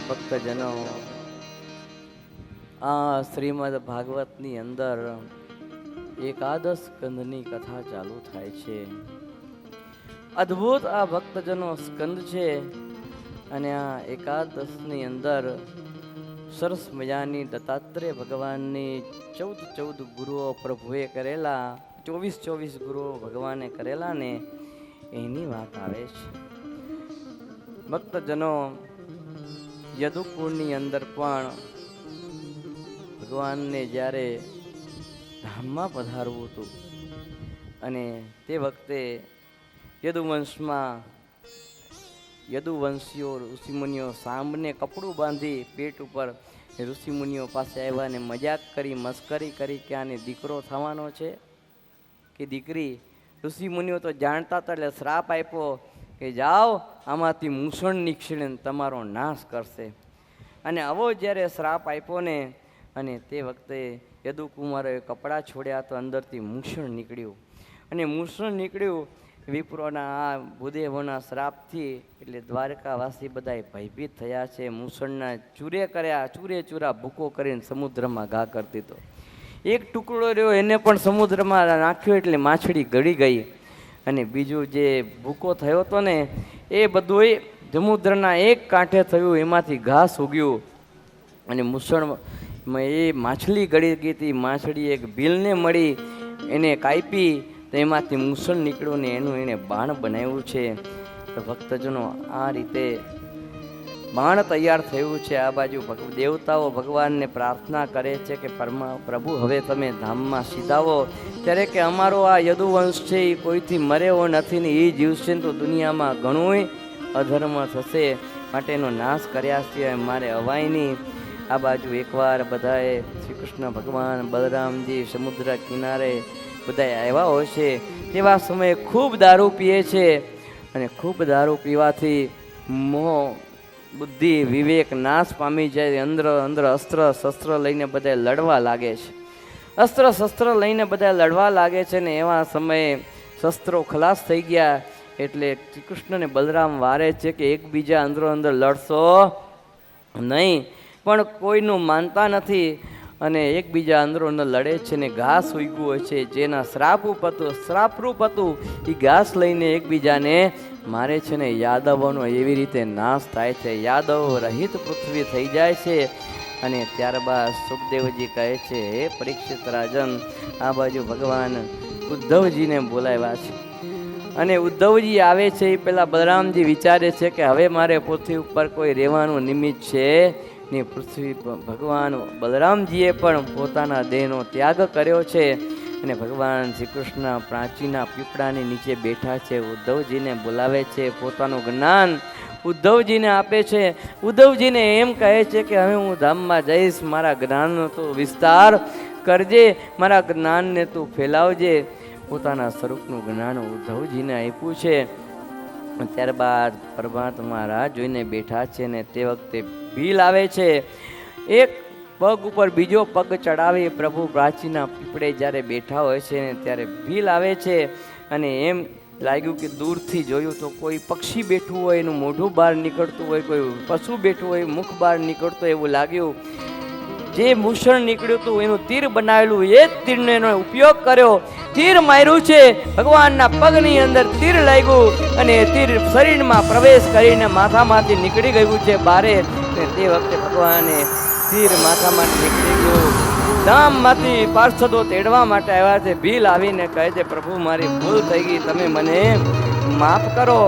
ભક્તજનો, આ શ્રીમદ ભાગવતની અંદર એકાદશ સ્કંદની કથા ચાલુ થાય છે. અદ્ભુત આ ભક્તજનો સ્કંદ છે અને આ એકાદશની અંદર સરસ મજાની દત્તાત્રેય ભગવાનની 14 ગુરુઓ પ્રભુએ કરેલા, 24 ગુરુઓ ભગવાને કરેલા ને એની વાત આવે છે. ભક્તજનો, યદુકુળની અંદર પણ ભગવાનને જ્યારે ધામમાં પધારવું હતું અને તે વખતે યદુવંશમાં યદુવંશીઓ ઋષિમુનિઓ સાંભને કપડું બાંધી પેટ ઉપર ઋષિમુનિઓ પાસે આવ્યા અને મજાક કરી, મસ્કરી કરી કે આને દીકરો થવાનો છે કે દીકરી. ઋષિમુનિઓ તો જાણતા હતા એટલે શ્રાપ આપ્યો કે જાઓ આમાંથી મૂષણ નીકળીને તમારો નાશ કરશે. અને આવો જ્યારે શ્રાપ આપ્યો ને અને તે વખતે યદુકુમારોએ કપડાં છોડ્યા તો અંદરથી મૂષણ નીકળ્યું. અને મૂષણ નીકળ્યું વિપ્રોના આ ભૂદેવોના શ્રાપથી, એટલે દ્વારકાવાસી બધાએ ભયભીત થયા છે. મૂષણના ચૂરે કર્યા, ચૂરે ચૂરા ભૂકો કરીને સમુદ્રમાં ઘા કરી દીધો. એક ટુકડો રહ્યો એને પણ સમુદ્રમાં નાખ્યો એટલે માછડી ગળી ગઈ. અને બીજું જે ભૂકો થયો હતો ને એ બધુંય સમુદ્રના એક કાંઠે થયું, એમાંથી ઘાસ ઉગ્યું અને મૂષણમાં એ માછલી ગળી ગઈ હતી. માછડી એક ભીલને મળી, એને કાપી તો એમાંથી મૂષણ નીકળ્યું ને એનું એને બાણ બનાવ્યું છે. તો ભક્તજનો, આ રીતે બાણ તૈયાર થયું છે. આ બાજુ દેવતાઓ ભગવાનને પ્રાર્થના કરે છે કે પ્રભુ હવે તમે ધામમાં સીધાવો. ત્યારે કે અમારો આ યદુવંશ છે એ કોઈથી મરેવો નથી ને એ જીવશે તો દુનિયામાં ઘણું અધર્મ થશે, માટે એનો નાશ કર્યા સિવાય મારે અવાય નહીં. આ બાજુ એકવાર બધાએ શ્રી કૃષ્ણ ભગવાન બલરામજી સમુદ્ર કિનારે બધા આવ્યા હોય છે. તેવા સમયે ખૂબ દારૂ પીએ છે અને ખૂબ દારૂ પીવાથી મોહ બુદ્ધિ વિવેક નાશ પામી જાય. અંદર અસ્ત્ર શસ્ત્ર લઈને બધા લડવા લાગે છે. અસ્ત્ર શસ્ત્ર લઈને બધા લડવા લાગે છે ને એવા સમયે શસ્ત્રો ખલાસ થઈ ગયા એટલે શ્રી કૃષ્ણ ને બલરામ વારે છે કે એકબીજા અંદર લડશો નહીં. પણ કોઈનું માનતા નથી અને એકબીજા અંદર લડે છે ને ઘાસ ઉગ્યું હોય છે જેના શ્રાપરૂપ હતું એ ઘાસ લઈને એકબીજાને મારે છે ને યાદવોનો એવી રીતે નાશ થાય છે. યાદવ રહિત પૃથ્વી થઈ જાય છે. અને ત્યારબાદ સુખદેવજી કહે છે, હે પરીક્ષિત રાજન, આ બાજુ ભગવાન ઉદ્ધવજીને બોલાવ્યા છે. અને ઉદ્ધવજી આવે છે એ પેલા બલરામજી વિચારે છે કે હવે મારે પૃથ્વી ઉપર કોઈ રહેવાનું નિમિત્ત છે ને પૃથ્વી પર ભગવાન બલરામજીએ પણ પોતાના દેહનો ત્યાગ કર્યો છે અને ભગવાન શ્રી કૃષ્ણ પ્રાચીના પીપળાની નીચે બેઠા છે. ઉદ્ધવજીને બોલાવે છે, પોતાનું જ્ઞાન ઉદ્ધવજીને આપે છે. ઉદ્ધવજીને એમ કહે છે કે હવે હું ધામમાં જઈશ, મારા જ્ઞાનનો તો વિસ્તાર કરજે, મારા જ્ઞાનને તું ફેલાવજે. પોતાના સ્વરૂપનું જ્ઞાન ઉદ્ધવજીને આપ્યું છે. ત્યારબાદ પરમાત્મા રાહ જોઈને બેઠા છે ને તે વખતે ભીલ આવે છે. એક પગ ઉપર બીજો પગ ચડાવી પ્રભુ પ્રાચીના પીપળે જ્યારે બેઠા હોય છે ને ત્યારે ભીલ આવે છે અને એમ લાગ્યું કે દૂરથી જોયું તો કોઈ પક્ષી બેઠું હોય, એનું મોઢું બહાર નીકળતું હોય, કોઈ પશુ બેઠું હોય, મુખ બહાર નીકળતું હોય એવું લાગ્યું. જે મૂષણ નીકળ્યું હતું એનું તીર બનાવેલું, એ જ તીરનો એનો ઉપયોગ કર્યો. તીર માર્યું છે, ભગવાનના પગની અંદર તીર લાગ્યું અને એ તીર શરીરમાં પ્રવેશ કરીને માથામાંથી નીકળી ગયું છે બારે. તે વખતે ભગવાને તીર માથામાંથી નીકળી ગયું. ધામમાંથી પાર્ષદો તેડવા માટે આવ્યા છે. ભીલ આવીને કહે છે, પ્રભુ મારી ભૂલ થઈ ગઈ, તમે મને માફ કરો.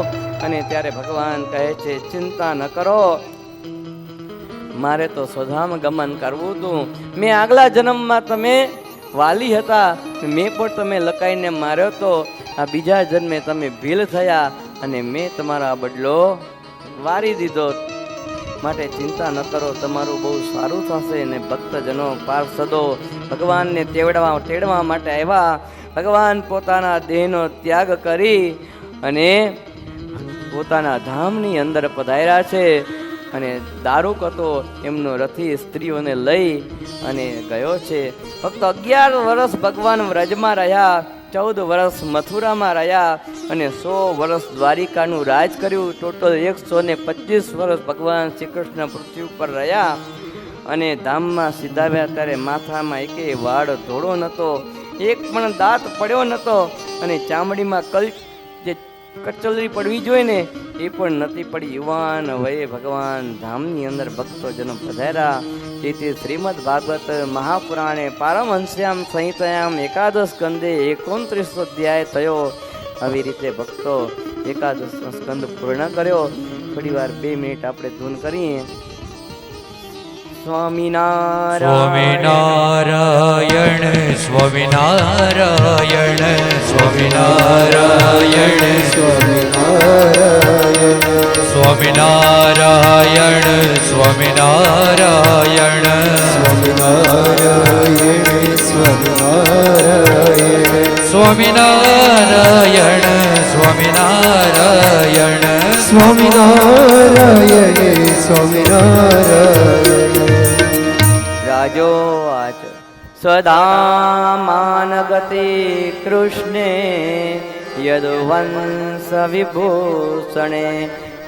અને ત્યારે ભગવાન કહે છે, ચિંતા ન કરો, મારે તો સ્વધામ ગમન કરવું હતું. મેં આગલા જન્મમાં તમે વાલી હતા, મેં પણ તમે લકાઈને માર્યો તો. આ બીજા જન્મે તમે ભીલ થયા અને મેં તમારા બદલો વારી દીધો. માટે ચિંતા ન કરો, તમારું બહુ સારું થશે. અને ભક્તજનો પાર્ષદો ભગવાનને તેડવા માટે આવ્યા. ભગવાન પોતાના દેહનો ત્યાગ કરી અને પોતાના ધામની અંદર પધાર્યા છે. અને દારૂક હતો એમનો રથી સ્ત્રીઓને લઈ અને ગયો છે. ફક્ત 11 વર્ષ ભગવાન વ્રજમાં રહ્યા, 14 વર્ષ મથુરામાં રહ્યા અને 100 વર્ષ દ્વારિકાનું રાજ કર્યું. ટોટલ 125 વર્ષ ભગવાન શ્રી કૃષ્ણ પૃથ્વી ઉપર રહ્યા. અને ધામમાં સીધાવ્યા ત્યારે માથામાં એકેય વાળ ધોળો નહોતો, એક પણ દાંત પડ્યો નહોતો અને ચામડીમાં જે કચલરી પડવી જોઈએ ને એ પણ નથી પડી. યુવાન વયે ભગવાન ધામની અંદર ભક્તોજનો પધાર્યા. તેથી શ્રીમદ ભાગવત મહાપુરાણે પારમહંસ્યામ સંહિતાયામ એકાદશ સ્કંદે 29 અધ્યાય થયો. આવી રીતે ભક્તો એકાદશ સ્કંદ પૂર્ણ કર્યો. થોડી વાર 2 મિનિટ આપણે ધૂન કરીએ. સ્વામિનારાયણ સ્વામિનારાયણ સ્વામિનારાયણ સ્વામિનારાયણ સ્વામિનારાયણ સ્વામિનારાયણ સ્વામિનારાયણ સ્વામિનારાયણ સ્વામિનારાયણ રાજો આચ સદા માનગતે કૃષ્ણે યદુવંશ વિભૂષણે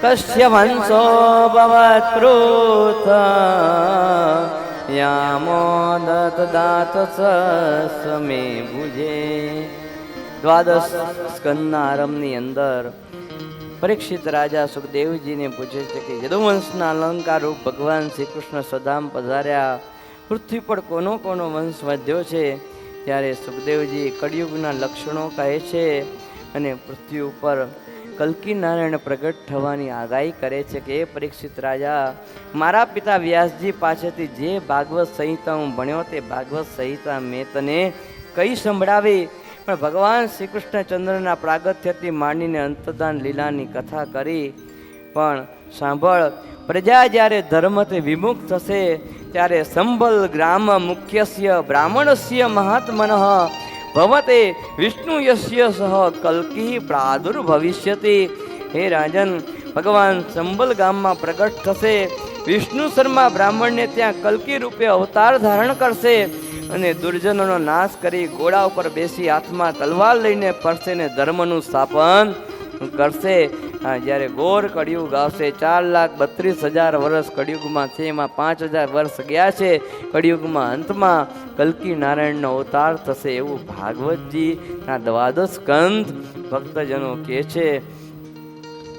કસ્ય વંશો ભવત્પૃથ યામોદત દાત સમે ભુજે. દ્વાદશ સ્કંદના આરંભની અંદર પરીક્ષિત રાજા સુખદેવજીને પૂછે છે કે યદુવંશના અલંકાર રૂપ ભગવાન શ્રી કૃષ્ણ સદામ પધાર્યા, પૃથ્વી પર કોનો કોનો વંશ વધ્યો છે? ત્યારે સુખદેવજી કળિયુગના લક્ષણો કહે છે અને પૃથ્વી ઉપર કલ્કી નારાયણ પ્રગટ થવાની આગાહી કરે છે કે એ પરીક્ષિત રાજા, મારા પિતા વ્યાસજી પાસેથી જે ભાગવત સંહિતા હું ભણ્યો તે ભાગવત સંહિતા મેં તને કઈ સંભળાવી, પણ ભગવાન શ્રી કૃષ્ણચંદ્રના પ્રાગત્યથી માંડીને અંતદાન લીલાની કથા કરી. પણ સાંભળ, પ્રજા જ્યારે ધર્મથી વિમુખ થશે ત્યારે સંભલ ગ્રામ મુખ્યસ્ય બ્રાહ્મણસ્ય મહાત્મનઃ ભવતે વિષ્ણુ યસ્ય સહ કલ્કી પ્રાદુર્ભવિષ્યતિ. હે રાજન, ભગવાન સંભલ ગામમાં પ્રગટ થશે, વિષ્ણુ શર્મા બ્રાહ્મણને ત્યાં કલ્કી રૂપે અવતાર ધારણ કરશે અને દુર્જનોનો નાશ કરી ઘોડા ઉપર બેસી હાથમાં તલવાર લઈને ફરશે ને ધર્મનું સ્થાપન કરશે. જ્યારે ઘોર કળિયુગ આવશે, 4,32,000 વર્ષ કળિયુગમાં છે, એમાં 5,000 વર્ષ ગયા છે. કળિયુગમાં અંતમાં કલ્કી નારાયણનો અવતાર થશે એવું ભાગવતજીના દ્વાદશ સ્કંદ ભક્તજનો કહે છે.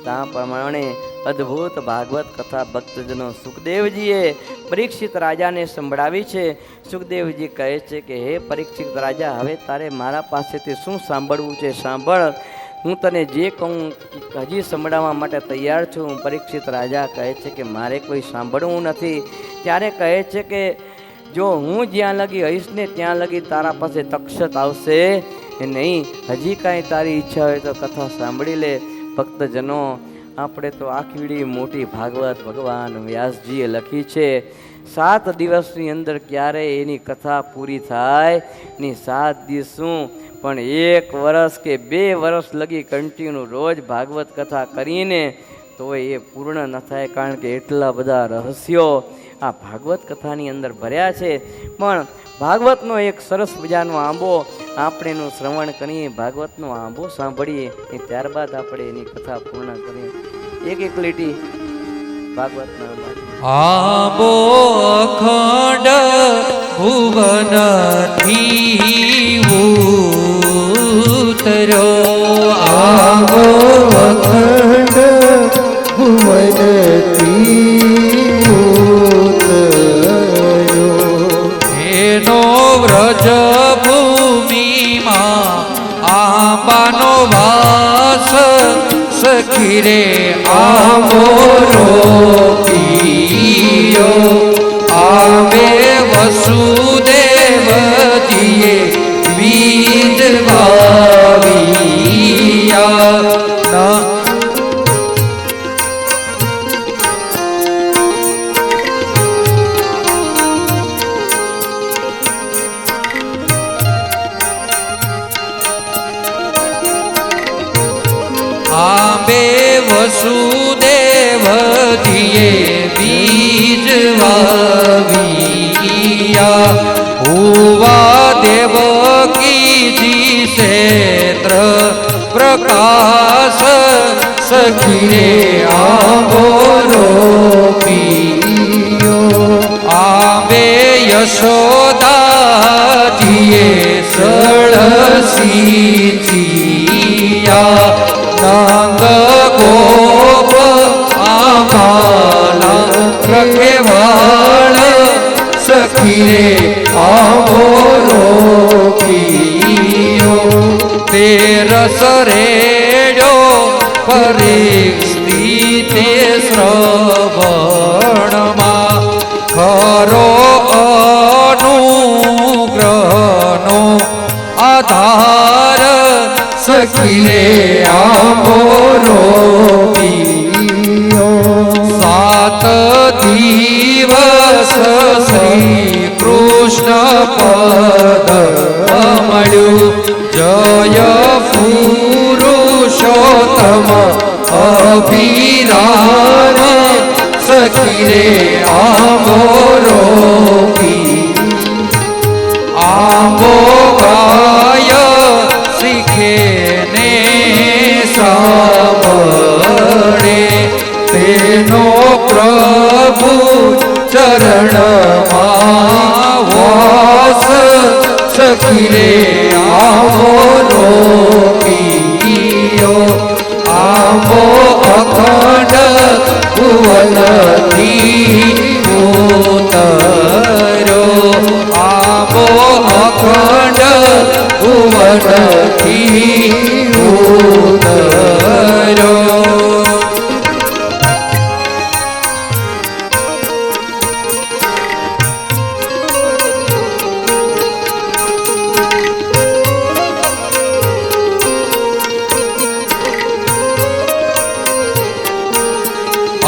ત્યાં પ્રમાણે અદ્ભુત ભાગવત કથા ભક્તજનો સુખદેવજીએ પરીક્ષિત રાજાને સંભળાવી છે. સુખદેવજી કહે છે કે હે પરીક્ષિત રાજા, હવે તારે મારા પાસેથી શું સાંભળવું છે? સાંભળ. હું તને જે કહું હજી સંભળાવવા માટે તૈયાર છું. પરીક્ષિત રાજા કહે છે કે મારે કોઈ સાંભળવું નથી. ત્યારે કહે છે કે જો હું જ્યાં લગી હઈશ ને ત્યાં લગી તારા પાસે તક્ષત આવશે નહીં. હજી કાંઈ તારી ઈચ્છા હોય તો કથા સાંભળી લે. ભક્તજનો, આપણે તો આખી મોટી ભાગવત ભગવાન વ્યાસજીએ લખી છે. 7 દિવસની અંદર ક્યારેય એની કથા પૂરી થાય ની. 7 દિવસ શું પણ 1 વર્ષ કે 2 વર્ષ લગી કન્ટિન્યુ રોજ ભાગવત કથા કરીને તો એ પૂર્ણ ન થાય. કારણ કે એટલા બધા રહસ્યો આ ભાગવત કથાની અંદર ભર્યા છે. પણ ભાગવતનો એક સરસ મજાનો આંબો આપણે એનું શ્રવણ કરીએ, ભાગવતનો આંબો સાંભળીએ એ ત્યારબાદ આપણે એની કથા પૂર્ણ કરીએ. એક લીટી ભાગવતના આંબો અખંડ ભુવનથી ઉતર્યો. આવો અખંડ ભુવનથી ઉતર્યો. એનો વ્રજ ભૂમિમાં આંબાનો વાસ સખી રે આંબો રોપિયો. આંબે વસુદેવ દિયે બીજ વાવ્યા. આંબે વસુદેવ દિયે બીજ વાવ્યા. હુવા દેવકીજી ક્ષેત્ર પ્રકાશ સખી રે આંબો રોપિયો. આંબે યશોદાજીએ સળસીયા. નંદ ગોપ આંબાના રખેવાળ સખી રે આંબો રોપિયો. તે રસ રેડ્યો પરિસ્થિતિ શ્રવણમાં. ખરો અનુગ્રહનો આધાર સખી રે આંબો રોપિયો. 7 દિવસ શ્રી કૃષ્ણ પદ મળ્યું. જય પુરુષોત્તમ અભિરામ સખી રે આંબો રોપી. આંબો ગાય શીખે ને સાંભળે. તેનો પ્રભુ ચરણમાં વાસ સખી રે આંબો રોપિયો. આંબો અખંડ ભુવનથી ઉતર્યો. આંબો અખંડ ભુવનથી ઉતર્યો.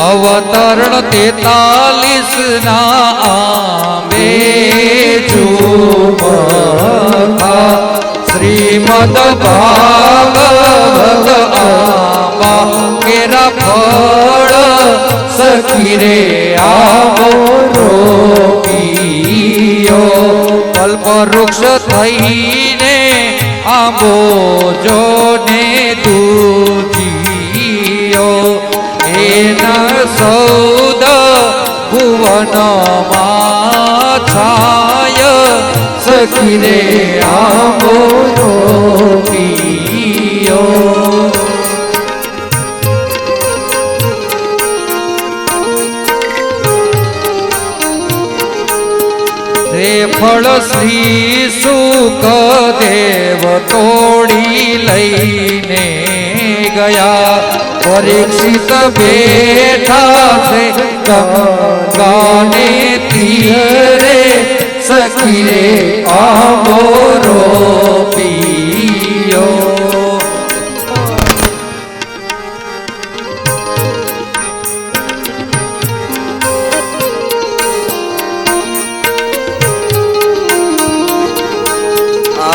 અવતરણ 43 ના આંબે ઝુમતા. શ્રીમદ ભાગવત આંબા કેરા ફળ સખી રે આંબો રોપિયો. કલ્પ વૃક્ષ થઈને આંબો જોને દૂજીયો. એના સૌદ ભુવનમાં છાય સખી રે આંબો રોપિયો. ફળ શ્રી સુખદેવ તોડી લઈને ગયા. પરીક્ષિત બેઠા છે ગંગાને તીરે, સખી રે આંબો પીયો.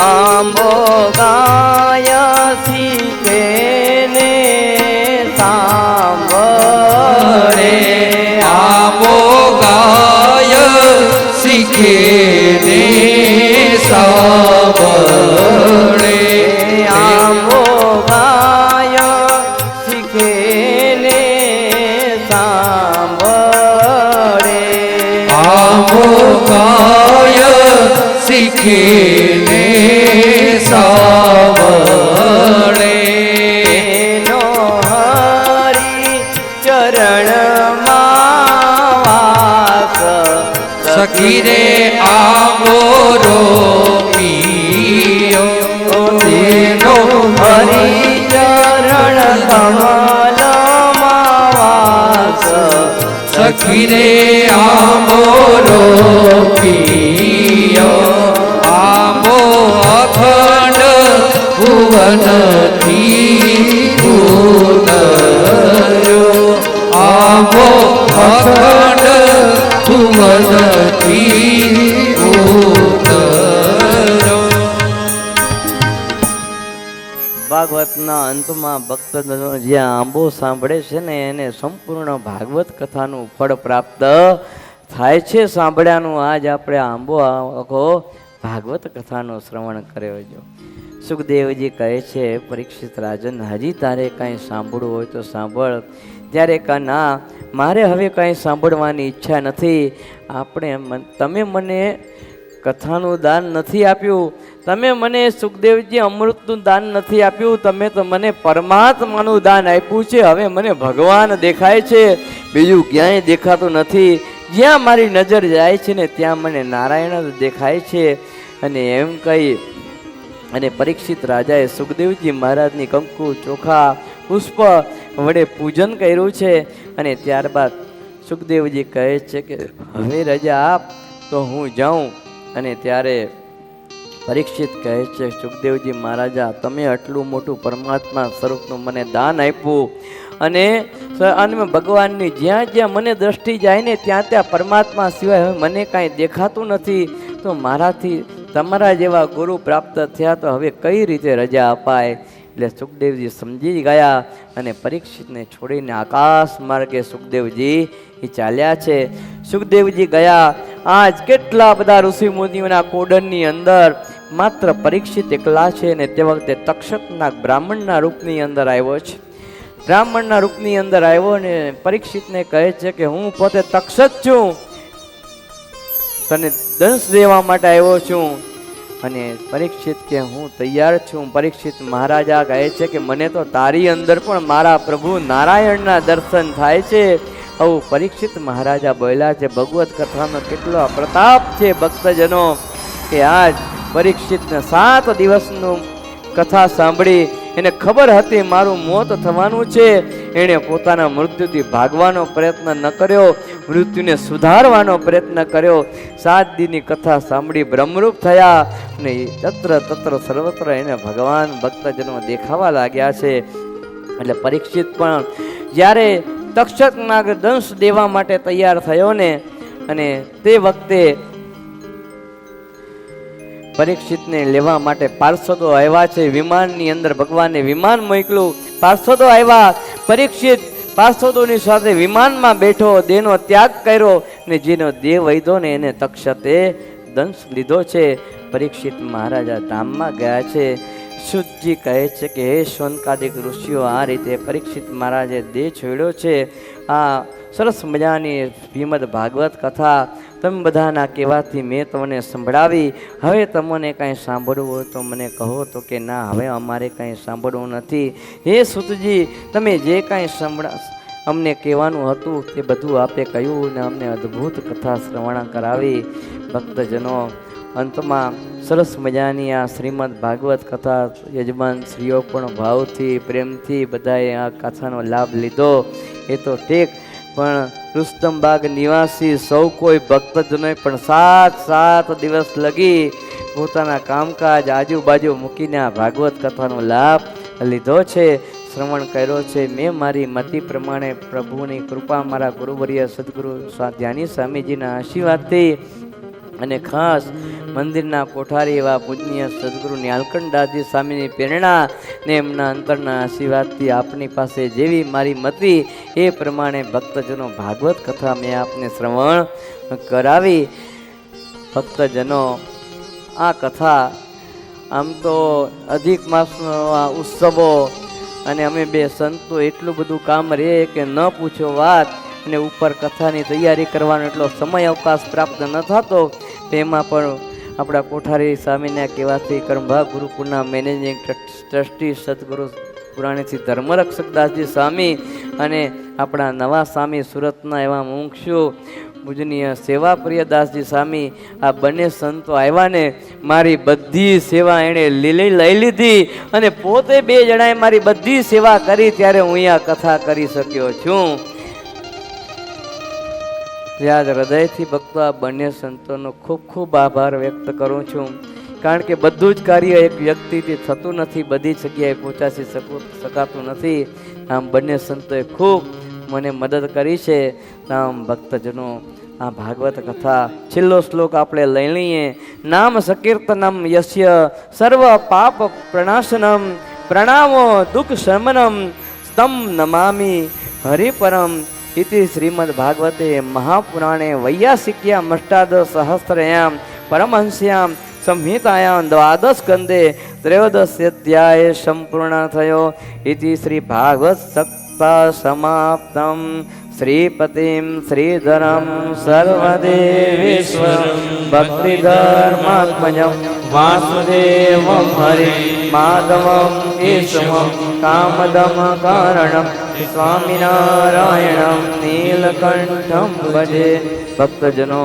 આંબો ગાય શીખે ને સાંભળે, આંબો ગાય શીખે ને સાંભળે. આંબો ગાય શીખે ને સાંભળે, આંબો ગાય શીખે ને સાંભળે. એનો હરિ ચરણમાં વાસ, સખી રે આંબો પીયો. તેનો હરિ ચરણ કમલમાં વાસ, સખી રે આંબો પીયો. આંબો અખંડ ભુવનથી ઉતર્યો. આંબો અખંડ ભુવનથી ઉતર્યો. ભાગવતના અંતમાં ભક્તજનો જ્યાં આંબો સાંભળે છે ને એને સંપૂર્ણ ભાગવત કથાનું ફળ પ્રાપ્ત થાય છે. સાંભળ્યાનું આજ આપણે આંબો આખો ભાગવત કથાનું શ્રવણ કર્યો છે. સુખદેવજી કહે છે, પરીક્ષિત રાજન, હજી તારે કાંઈ સાંભળવું હોય તો સાંભળ. ત્યારે ના, મારે હવે કાંઈ સાંભળવાની ઈચ્છા નથી. તમે મને કથાનું દાન નથી આપ્યું, તમે મને સુખદેવજી અમૃતનું દાન નથી આપ્યું, તમે તો મને પરમાત્માનું દાન આપ્યું છે. હવે મને ભગવાન દેખાય છે, બીજું ક્યાંય દેખાતું નથી. જ્યાં મારી નજર જાય છે ને ત્યાં મને નારાયણ જ દેખાય છે. અને એમ કહી અને પરીક્ષિત રાજાએ સુખદેવજી મહારાજની કંકુ, ચોખા, પુષ્પ વડે પૂજન કર્યું છે. અને ત્યારબાદ સુખદેવજી કહે છે કે હવે રજા આપ તો હું જાઉં. અને ત્યારે પરીક્ષિત કહે છે, સુખદેવજી મહારાજા, તમે આટલું મોટું પરમાત્મા સ્વરૂપનું મને દાન આપ્યું અને ભગવાનની જ્યાં જ્યાં મને દ્રષ્ટિ જાય ને ત્યાં ત્યાં પરમાત્મા સિવાય હવે મને કાંઈ દેખાતું નથી. તો મારાથી તમારા જેવા ગુરુ પ્રાપ્ત થયા તો હવે કઈ રીતે રજા અપાય? એટલે સુખદેવજી સમજી ગયા અને પરીક્ષિતને છોડીને આકાશ માર્ગે સુખદેવજી ચાલ્યા છે. સુખદેવજી ગયા. આજ કેટલા બધા ઋષિ મુનિઓના કોડનની અંદર માત્ર પરીક્ષિત એકલા છે. અને તે વખતે તક્ષકના બ્રાહ્મણના રૂપની અંદર આવ્યો છે. બ્રાહ્મણના રૂપની અંદર આવ્યો ને પરીક્ષિતને કહે છે કે હું પોતે તક્ષક છું, તને દંશ દેવા માટે આવ્યો છું. અને પરીક્ષિત કે હું તૈયાર છું. પરીક્ષિત મહારાજા કહે છે કે મને તો તારી અંદર પણ મારા પ્રભુ નારાયણના દર્શન થાય છે. આવું પરીક્ષિત મહારાજા બોલ્યા છે. ભગવત કથાનો કેટલો પ્રતાપ છે ભક્તજનો, કે આજ પરીક્ષિતને 7 દિવસનું કથા સાંભળી એને ખબર હતી મારું મોત થવાનું છે. એણે પોતાના મૃત્યુથી ભાગવાનો પ્રયત્ન ન કર્યો, મૃત્યુને સુધારવાનો પ્રયત્ન કર્યો. 7 દિનની કથા સાંભળી બ્રહ્મરૂપ થયા અને તત્ર તત્ર સર્વત્ર એને ભગવાન ભક્તજનો દેખાવા લાગ્યા છે. એટલે પરીક્ષિત પણ જ્યારે તક્ષકના દંશ દેવા માટે તૈયાર થયો ને, અને તે વખતે પરીક્ષિતને લેવા માટે પાર્ષદો આવ્યા છે. વિમાનની અંદર ભગવાને વિમાન મોકલ્યું, પાર્ષદો આવ્યા. પરીક્ષિત પાર્ષદોની સાથે વિમાનમાં બેઠો, દેહનો ત્યાગ કર્યો ને જેનો દેહ વૈધો ને એને તક્ષતે દંશ લીધો છે. પરીક્ષિત મહારાજા ધામમાં ગયા છે. શુદ્ધજી કહે છે કે હે શૌનકાદિક ઋષિઓ, આ રીતે પરીક્ષિત મહારાજે દેહ છોડ્યો છે. આ સરસ મજાની શ્રીમદ ભાગવત કથા તમે બધાના કહેવાથી મેં તમને સંભળાવી. હવે તમને કાંઈ સાંભળવું હોય તો મને કહો. તો કે ના, હવે અમારે કાંઈ સાંભળવું નથી. હે સુતજી, તમે જે કાંઈ અમને કહેવાનું હતું તે બધું આપે કહ્યું ને અમને અદ્ભુત કથા શ્રવણ કરાવી. ભક્તજનો, અંતમાં સરસ મજાની આ શ્રીમદ ભાગવત કથા યજમાન શ્રીઓ પણ ભાવથી પ્રેમથી બધાએ આ કથાનો લાભ લીધો એ તો ઠીક, પણ રુસ્તમબાગ નિવાસી સૌ કોઈ ભક્તજનોએ પણ 7 દિવસ લગી પોતાના કામકાજ આજુબાજુ મૂકીને આ ભાગવત કથાનો લાભ લીધો છે, શ્રવણ કર્યો છે. મેં મારી મતિ પ્રમાણે પ્રભુની કૃપા મારા ગુરુવર્ય સદગુરુ ધ્યાની સ્વામીજીના આશીર્વાદથી અને ખાસ મંદિરના કોઠારી એવા પૂજનીય સદગુરુ ન્યાલકંઠદાસજી સ્વામીની પ્રેરણા ને એમના અંતરના આશીર્વાદથી આપની પાસે જેવી મારી મતિ એ પ્રમાણે ભક્તજનો ભાગવત કથા મેં આપને શ્રવણ કરાવી. ભક્તજનો, આ કથા આમ તો અધિક માસનો આ ઉત્સવો અને અમે બે સંતો એટલું બધું કામ રહે કે ન પૂછો વાત, અને ઉપર કથાની તૈયારી કરવાનો એટલો સમય અવકાશ પ્રાપ્ત ન થતો. તેમાં પણ આપણા કોઠારી સ્વામીના કહેવાથી કર્મભા ગુરુકુળના મેનેજિંગ ટ્રસ્ટી સદગુરુ પુરાણીથી ધર્મરક્ષકદાસજી સ્વામી અને આપણા નવા સ્વામી સુરતના એવા મુમુક્ષુ પૂજનીય સેવા પ્રિયદાસજી સ્વામી, આ બંને સંતો આવ્યા ને મારી બધી સેવા એણે લઈ લીધી અને પોતે બે જણાએ મારી બધી સેવા કરી, ત્યારે હું અહીંયા કથા કરી શક્યો છું. યાદ હૃદયથી ભક્તો આ બંને સંતોનો ખૂબ ખૂબ આભાર વ્યક્ત કરું છું, કારણ કે બધું જ કાર્ય એક વ્યક્તિથી થતું નથી, બધી જગ્યાએ પહોંચાડી શકાતું નથી. આમ બંને સંતોએ ખૂબ મને મદદ કરી છે. આમ ભક્તજનો, આ ભાગવત કથા છેલ્લો શ્લોક આપણે લઈ લઈએ. નામ સંકીર્તનમ યસ્ય સર્વ પાપ પ્રણાશનમ પ્રણામો દુઃખ શમનમ સ્તમ નમામિ હરિપરમ ઇતિ શ્રીમદ ભાગવતે મહાપુરાણે વૈયાસિક્યામ અષ્ટાદશ સહસ્રયામ પરમહંસ્યામ સંહિતાયામ દ્વાદશ સ્કંદે ત્રયોદશોધ્યાય સંપૂર્ણ થયો. ઇતિ શ્રી ભાગવત સપ્તાહ સમાપ્તમ. શ્રીપતિમ શ્રીધરમ સર્વદેવેશ્વરમ ભક્તિધર્માત્મજમ વાસુદેવમ હરિ માધવમ કેશવમ કામદમ કારણમ સ્વામિનારાયણમ નીલકંઠમ ભજે. ભક્તજનો,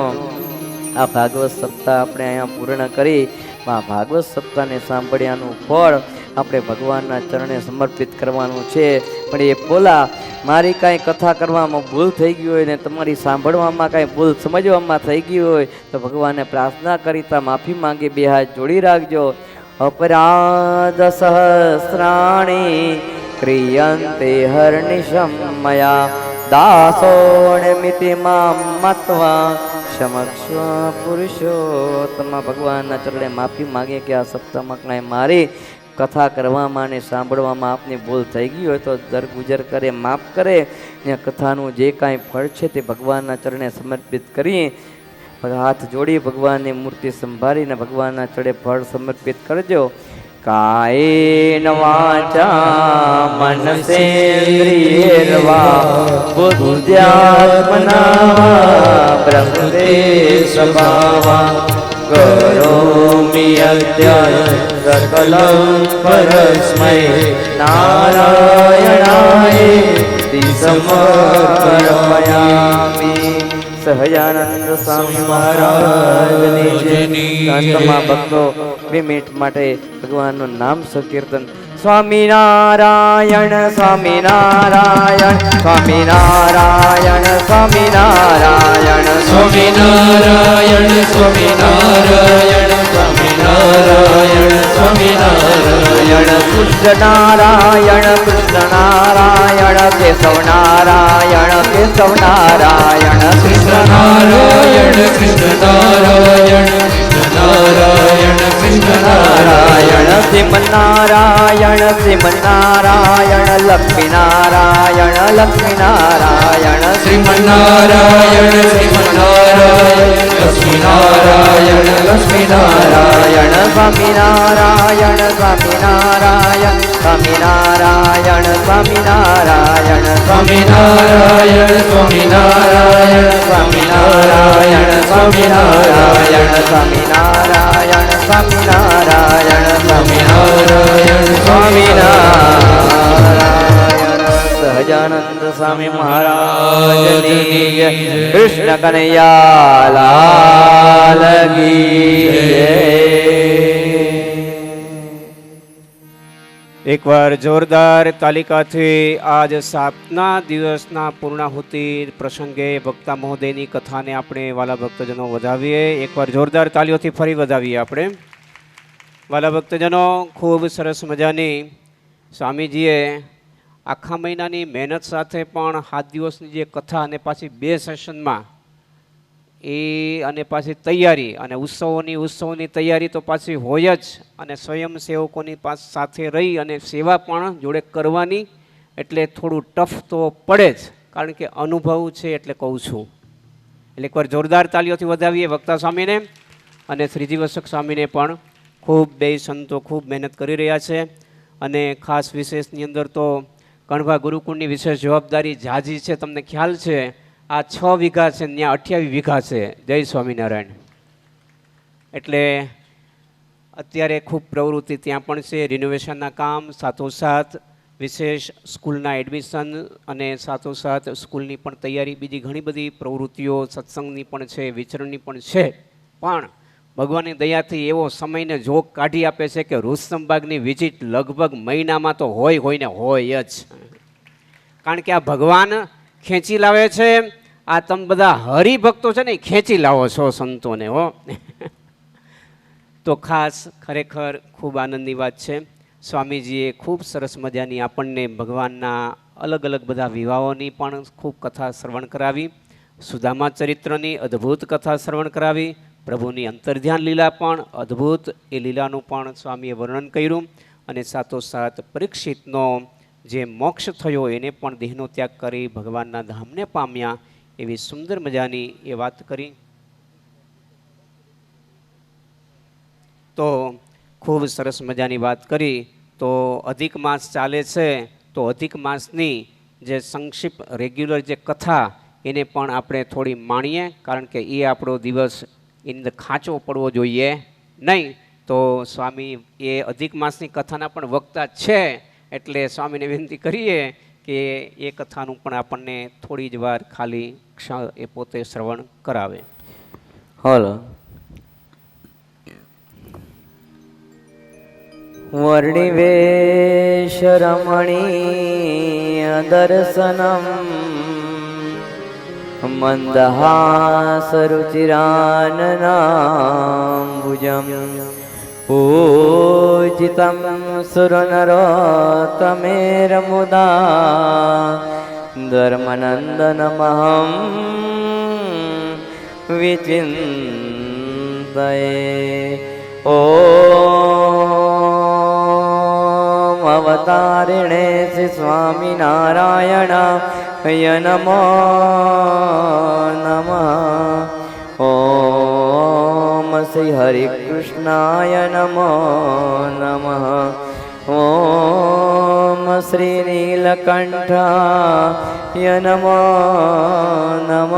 આ ભાગવત સપ્તાહ આપણે અહીંયા પૂર્ણ કરી. આ ભાગવત સપ્તાહને સાંભળ્યાનું ફળ આપણે ભગવાનના ચરણે સમર્પિત કરવાનું છે. પણ એ બોલા મારી કાંઈ કથા કરવામાં ભૂલ થઈ ગઈ હોય ને તમારી સાંભળવામાં કાંઈ ભૂલ સમજવામાં થઈ ગઈ હોય તો ભગવાનને પ્રાર્થના કરીતા માફી માંગી બે હાથ જોડી રાખજો. અપરાધ સહસ્રાણી ક્રિયંતે હર્નિશમ મયા દાસોણમિતિ મામ મત્વા સમક્ષ પુરુષોત્તમ. ભગવાનના ચરણે માફી માંગે કે આ સપ્તાહમાં કાંઈ મારી કથા કરવામાં અને સાંભળવામાં આપની ભૂલ થઈ ગઈ હોય તો દરગુજર કરે, માફ કરે ને કથાનું જે કાંઈ ફળ છે તે ભગવાનના ચરણે સમર્પિત કરીએ. હાથ જોડી ભગવાનની મૂર્તિ સંભાળીને ભગવાનના ચરણે ફળ સમર્પિત કરજો. કાયેન વાચા મનસેન્દ્રિયેર્વા બુદ્ધ્યાત્મના પ્રકૃતે સ્વભાવા કરોમિ અદ્ય સકલં પરસ્મૈ નારાયણાય સમર્પયામિ. સહજાનંદ સ્વામી મહારાજની અંતમાં ભક્તો 2 મિનિટ માટે ભગવાનનું નામ સંકીર્તન. સ્વામિનારાયણ સ્વામિનારાયણ સ્વામિનારાયણ સ્વામિનારાયણ સ્વામિનારાયણ સ્વામિનારાયણ સ્વામિનારાયણ સ્વામિનારાયણ કૃષ્ણનારાયણ કૃષ્ણનારાયણ કેશવનારાયણ કેશવનારાયણ કૃષ્ણનારાયણ કૃષ્ણનારાયણ કૃષ્ણનારાયણ કૃષ્ણનારાયણ શ્રીમન્નારાયણ શ્રીમન્નારાયણ લક્ષ્મીનારાયણ લક્ષ્મીનારાયણ શ્રીમન્નારાયણ શ્રીમન્નારાયણ લક્ષ્મીનારાયણ લક્ષ્મીનારાયણ સ્વામિનારાયણ સ્વામિનારાયણ સ્વામિનારાયણ સ્વામિનારાયણ સ્વામિનારાયણ સ્વામિનારાયણ સ્વામિનારાયણ સ્વામિનારાયણ સ્વામિનારાયણ સ્વામિનારાયણ સ્વામિનારાયણ સ્વામિનારાયણ. સહજાનંદ સહજાનંદ સ્વામી મહારાજની જય. કૃષ્ણ કનૈયા લાલ કી જય. એકવાર જોરદાર તાલિકાથી આજ 7ના દિવસના પૂર્ણાહુતિ પ્રસંગે વક્તા મહોદયની કથાને આપણે વાલા ભક્તજનો વધાવીએ. એકવાર જોરદાર તાલીઓથી ફરી વધાવીએ આપણે. વાલા ભક્તજનો, ખૂબ સરસ મજાની સ્વામીજીએ આખા મહિનાની મહેનત સાથે પણ 7 દિવસની જે કથા અને પાછી 2 સેશનમાં એ અને પાછી તૈયારી અને ઉત્સવોની તૈયારી તો પાછી હોય જ, અને સ્વયંસેવકોની સાથે રહી અને સેવા પણ જોડે કરવાની, એટલે થોડું ટફ તો પડે જ, કારણ કે અનુભવ છે એટલે કહું છું. એટલે એકવાર જોરદાર તાલીઓથી વધાવીએ વક્તા સ્વામીને અને શ્રીજી વસક સ્વામીને પણ. ખૂબ બે સંતો ખૂબ મહેનત કરી રહ્યા છે, અને ખાસ વિશેષની અંદર તો કણભા ગુરુકુળની વિશેષ જવાબદારી ઝાઝી છે. તમને ખ્યાલ છે આ 6 વીઘા છે, ત્યાં 28 વીઘા છે. જય સ્વામિનારાયણ. એટલે અત્યારે ખૂબ પ્રવૃત્તિ ત્યાં પણ છે, રિનોવેશનના કામ, સાથોસાથ વિશેષ સ્કૂલના એડમિશન અને સાથોસાથ સ્કૂલની પણ તૈયારી, બીજી ઘણી બધી પ્રવૃત્તિઓ સત્સંગની પણ છે, વિચરણની પણ છે. પણ ભગવાનની દયાથી એવો સમયને જોગ કાઢી આપે છે કે રુસ્તમબાગની વિઝિટ લગભગ મહિનામાં તો હોય ને હોય જ, કારણ કે આ ભગવાન ખેંચી લાવે છે. આ તમે બધા હરિભક્તો છે ને ખેંચી લાવો છો સંતોને હો. તો ખાસ ખરેખર ખૂબ આનંદની વાત છે. સ્વામીજીએ ખૂબ સરસ મજાની આપણને ભગવાનના અલગ અલગ બધા વિવાહોની પણ ખૂબ કથા શ્રવણ કરાવી, સુદામા ચરિત્રની અદ્ભુત કથા શ્રવણ કરાવી, પ્રભુની અંતર્ધ્યાન લીલા પણ અદ્ભુત, એ લીલાનું પણ સ્વામીએ વર્ણન કર્યું, અને સાથોસાથ પરીક્ષિતનો જે મોક્ષ થયો એને પણ દેહનો ત્યાગ કરી ભગવાનના ધામને પામ્યા, એવી સુંદર મજાની એ વાત કરી. તો ખૂબ સરસ મજાની વાત કરી. તો અધિક માસ ચાલે છે, તો અધિક માસની જે સંક્ષિપ્ત રેગ્યુલર જે કથા એને પણ આપણે થોડી માણીએ, કારણ કે એ આપણો દિવસ એની અંદર ખાંચો પડવો જોઈએ નહીં. તો સ્વામી એ અધિક માસની કથાના પણ વક્તા છે, એટલે સ્વામીને વિનંતી કરીએ કે એ કથાનું પણ આપણને થોડી જ વાર ખાલી એ પોતે શ્રવણ કરાવે. હલો. વર્ણિવેશ રમણીય દર્શનમ મંદહાસરુચિરાનનાંબુજમ પૂજિतं સુરનરોત્તમેરમુદા ધર્મનંદનમહં વિચિંતયે. ઓમ અવતારિણે શ્રી સ્વામિનારાયણાય નમો નમઃ. ઓમ શ્રી હરિકૃષ્ણાય નમો નમઃ. ઓમ શ્રી નીલકંઠાય નમો નમઃ.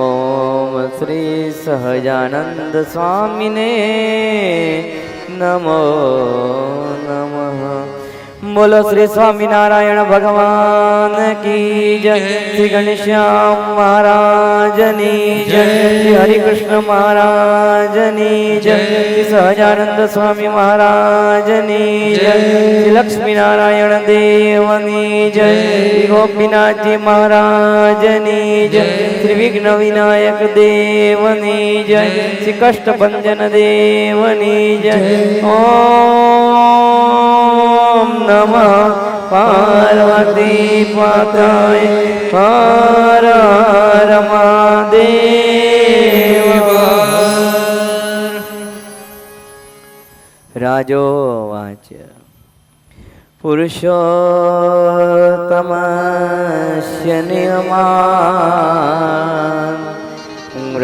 ઓમ શ્રી સહજાનંદ સ્વામિને નમો નમઃ. બોલો શ્રી સ્વામિનારાયણ ભગવાન કી જય. શ્રી ઘનશ્યામ મહારાજની જય. શ્રી હરિકૃષ્ણ મહારાજની જય. શ્રી સહજાનંદ સ્વામી મહારાજની જય. શ્રી લક્ષ્મીનારાયણ દેવની જય. શ્રી ગોપીનાથજી મહારાજની જય. શ્રી વિઘ્ન વિનાયક દેવની જય. શ્રી કષ્ટભંજન દેવની જય. ઓમ નમઃ પાર્વતી પતય હર હર મહાદેવ. રાજો વાચ્ય પુરુષોત્તમસ્ય નિયમાન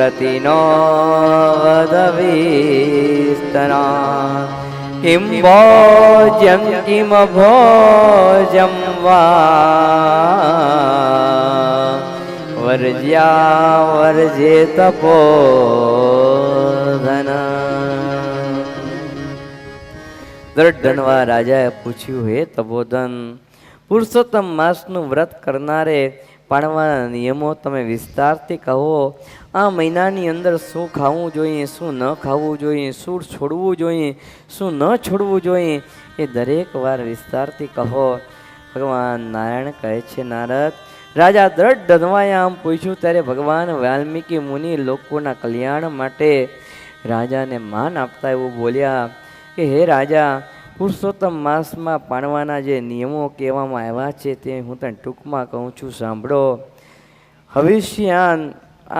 રતિનો વદવિસ્તરા. કિમ ભોજ્યમ કિમ ભોજમ વા વર્જ્યા વર્જે તપોધન. દૃઢ ધનવા રાજાએ પૂછ્યું, હે તપોધન, પુરુષોત્તમ માસનું વ્રત કરનારે પાળવાના નિયમો તમે વિસ્તારથી કહો. આ મહિનાની અંદર શું ખાવું જોઈએ, શું ન ખાવું જોઈએ, શું છોડવું જોઈએ, શું ન છોડવું જોઈએ, એ દરેક વાર વિસ્તારથી કહો. ભગવાન નારાયણ કહે છે, નારદ રાજા દ્રઢ ધનવાએ આમ પૂછ્યું ત્યારે ભગવાન વાલ્મીકી મુનિ લોકોના કલ્યાણ માટે રાજાને માન આપતા એવું બોલ્યા કે હે રાજા, પુરુષોત્તમ માસમાં પાળવાના જે નિયમો કહેવામાં આવ્યા છે તે હું તને ટૂંકમાં કહું છું, સાંભળો. હવિષ્યાન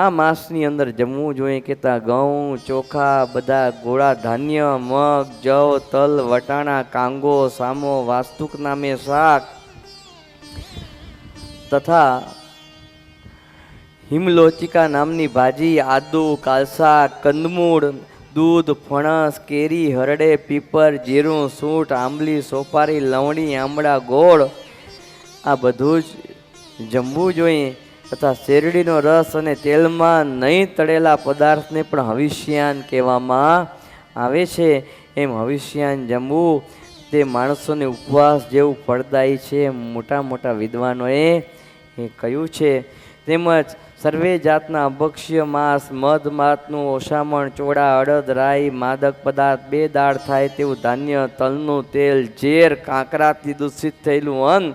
આ માસની અંદર જમવું જોઈએ કે ઘઉં, ચોખા, બધા ગોળા ધાન્ય, મગ, જવ, તલ, વટાણા, કાંગો, સામો, વાસ્તુક નામે શાક તથા હિમલોચિકા નામની ભાજી, આદુ, કાલસા, કંદમૂળ, દૂધ, ફણસ, કેરી, હરડે, પીપર, જીરું, સૂંઠ, આંબલી, સોપારી, લવણી, આંબળા, ગોળ આ બધું જ જમવું જોઈએ. તથા શેરડીનો રસ અને તેલમાં નહીં તળેલા પદાર્થને પણ હવિષ્યાન કહેવામાં આવે છે. એમ હવિષ્યાન જમવું તે માણસોને ઉપવાસ જેવું ફળદાયી છે, મોટા મોટા વિદ્વાનોએ એ કહ્યું છે. તેમજ સર્વે જાતના અભક્ષ્ય માંસ, મધ, માતનું ઓછામણ, ચોળા, અડદ, રાઈ, માદક પદાર્થ, બે દાળ થાય તેવું ધાન્ય, તલનું તેલ, ઝેર, કાંકરાથી દૂષિત થયેલું અન્ન,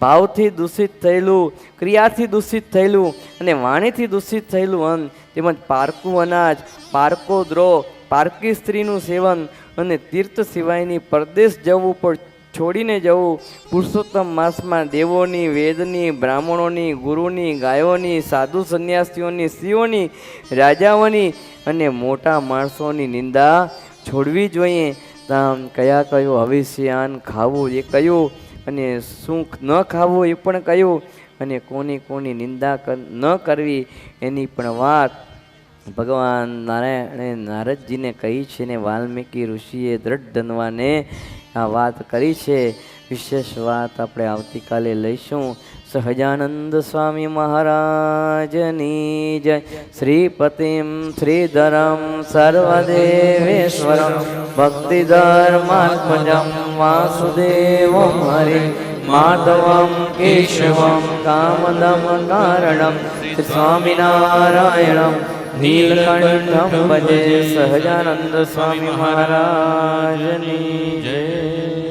ભાવથી દૂષિત થયેલું, ક્રિયાથી દૂષિત થયેલું અને વાણીથી દૂષિત થયેલું અન્ન, તેમજ પારકું અનાજ, પારકો દ્રોહ, પારકી સ્ત્રીનું સેવન અને તીર્થ સિવાયની પરદેશ જવું પણ છોડીને જવું. પુરુષોત્તમ માસમાં દેવોની, વેદની, બ્રાહ્મણોની, ગુરુની, ગાયોની, સાધુ સંન્યાસીઓની, સ્ત્રીઓની, રાજાઓની અને મોટા માણસોની નિંદા છોડવી જોઈએ. કયા કયું હવિષ્યાન ખાવું એ કયું અને શું ન ખાવું એ પણ કયું અને કોની નિંદા ન કરવી એની પણ વાત ભગવાન નારાયણે નારદજીને કહી છે ને વાલ્મીકી ઋષિએ દ્રઢ ધનવાને આ વાત કરી છે. વિશેષ વાત આપણે આવતીકાલે લઈશું. સહજાનંદ સ્વામી મહારાજની જય. શ્રીપતિમ શ્રીધરમ સર્વદેવેશ્વરમ ભક્તિધર્માત્મજમ વાસુદેવમ હરિ માધવમ કેશવમ કામદમ કારણમ શ્રી સ્વામિનારાયણમ નીલકંઠમ ભજે. સહજાનંદ સ્વામી મહારાજની જય.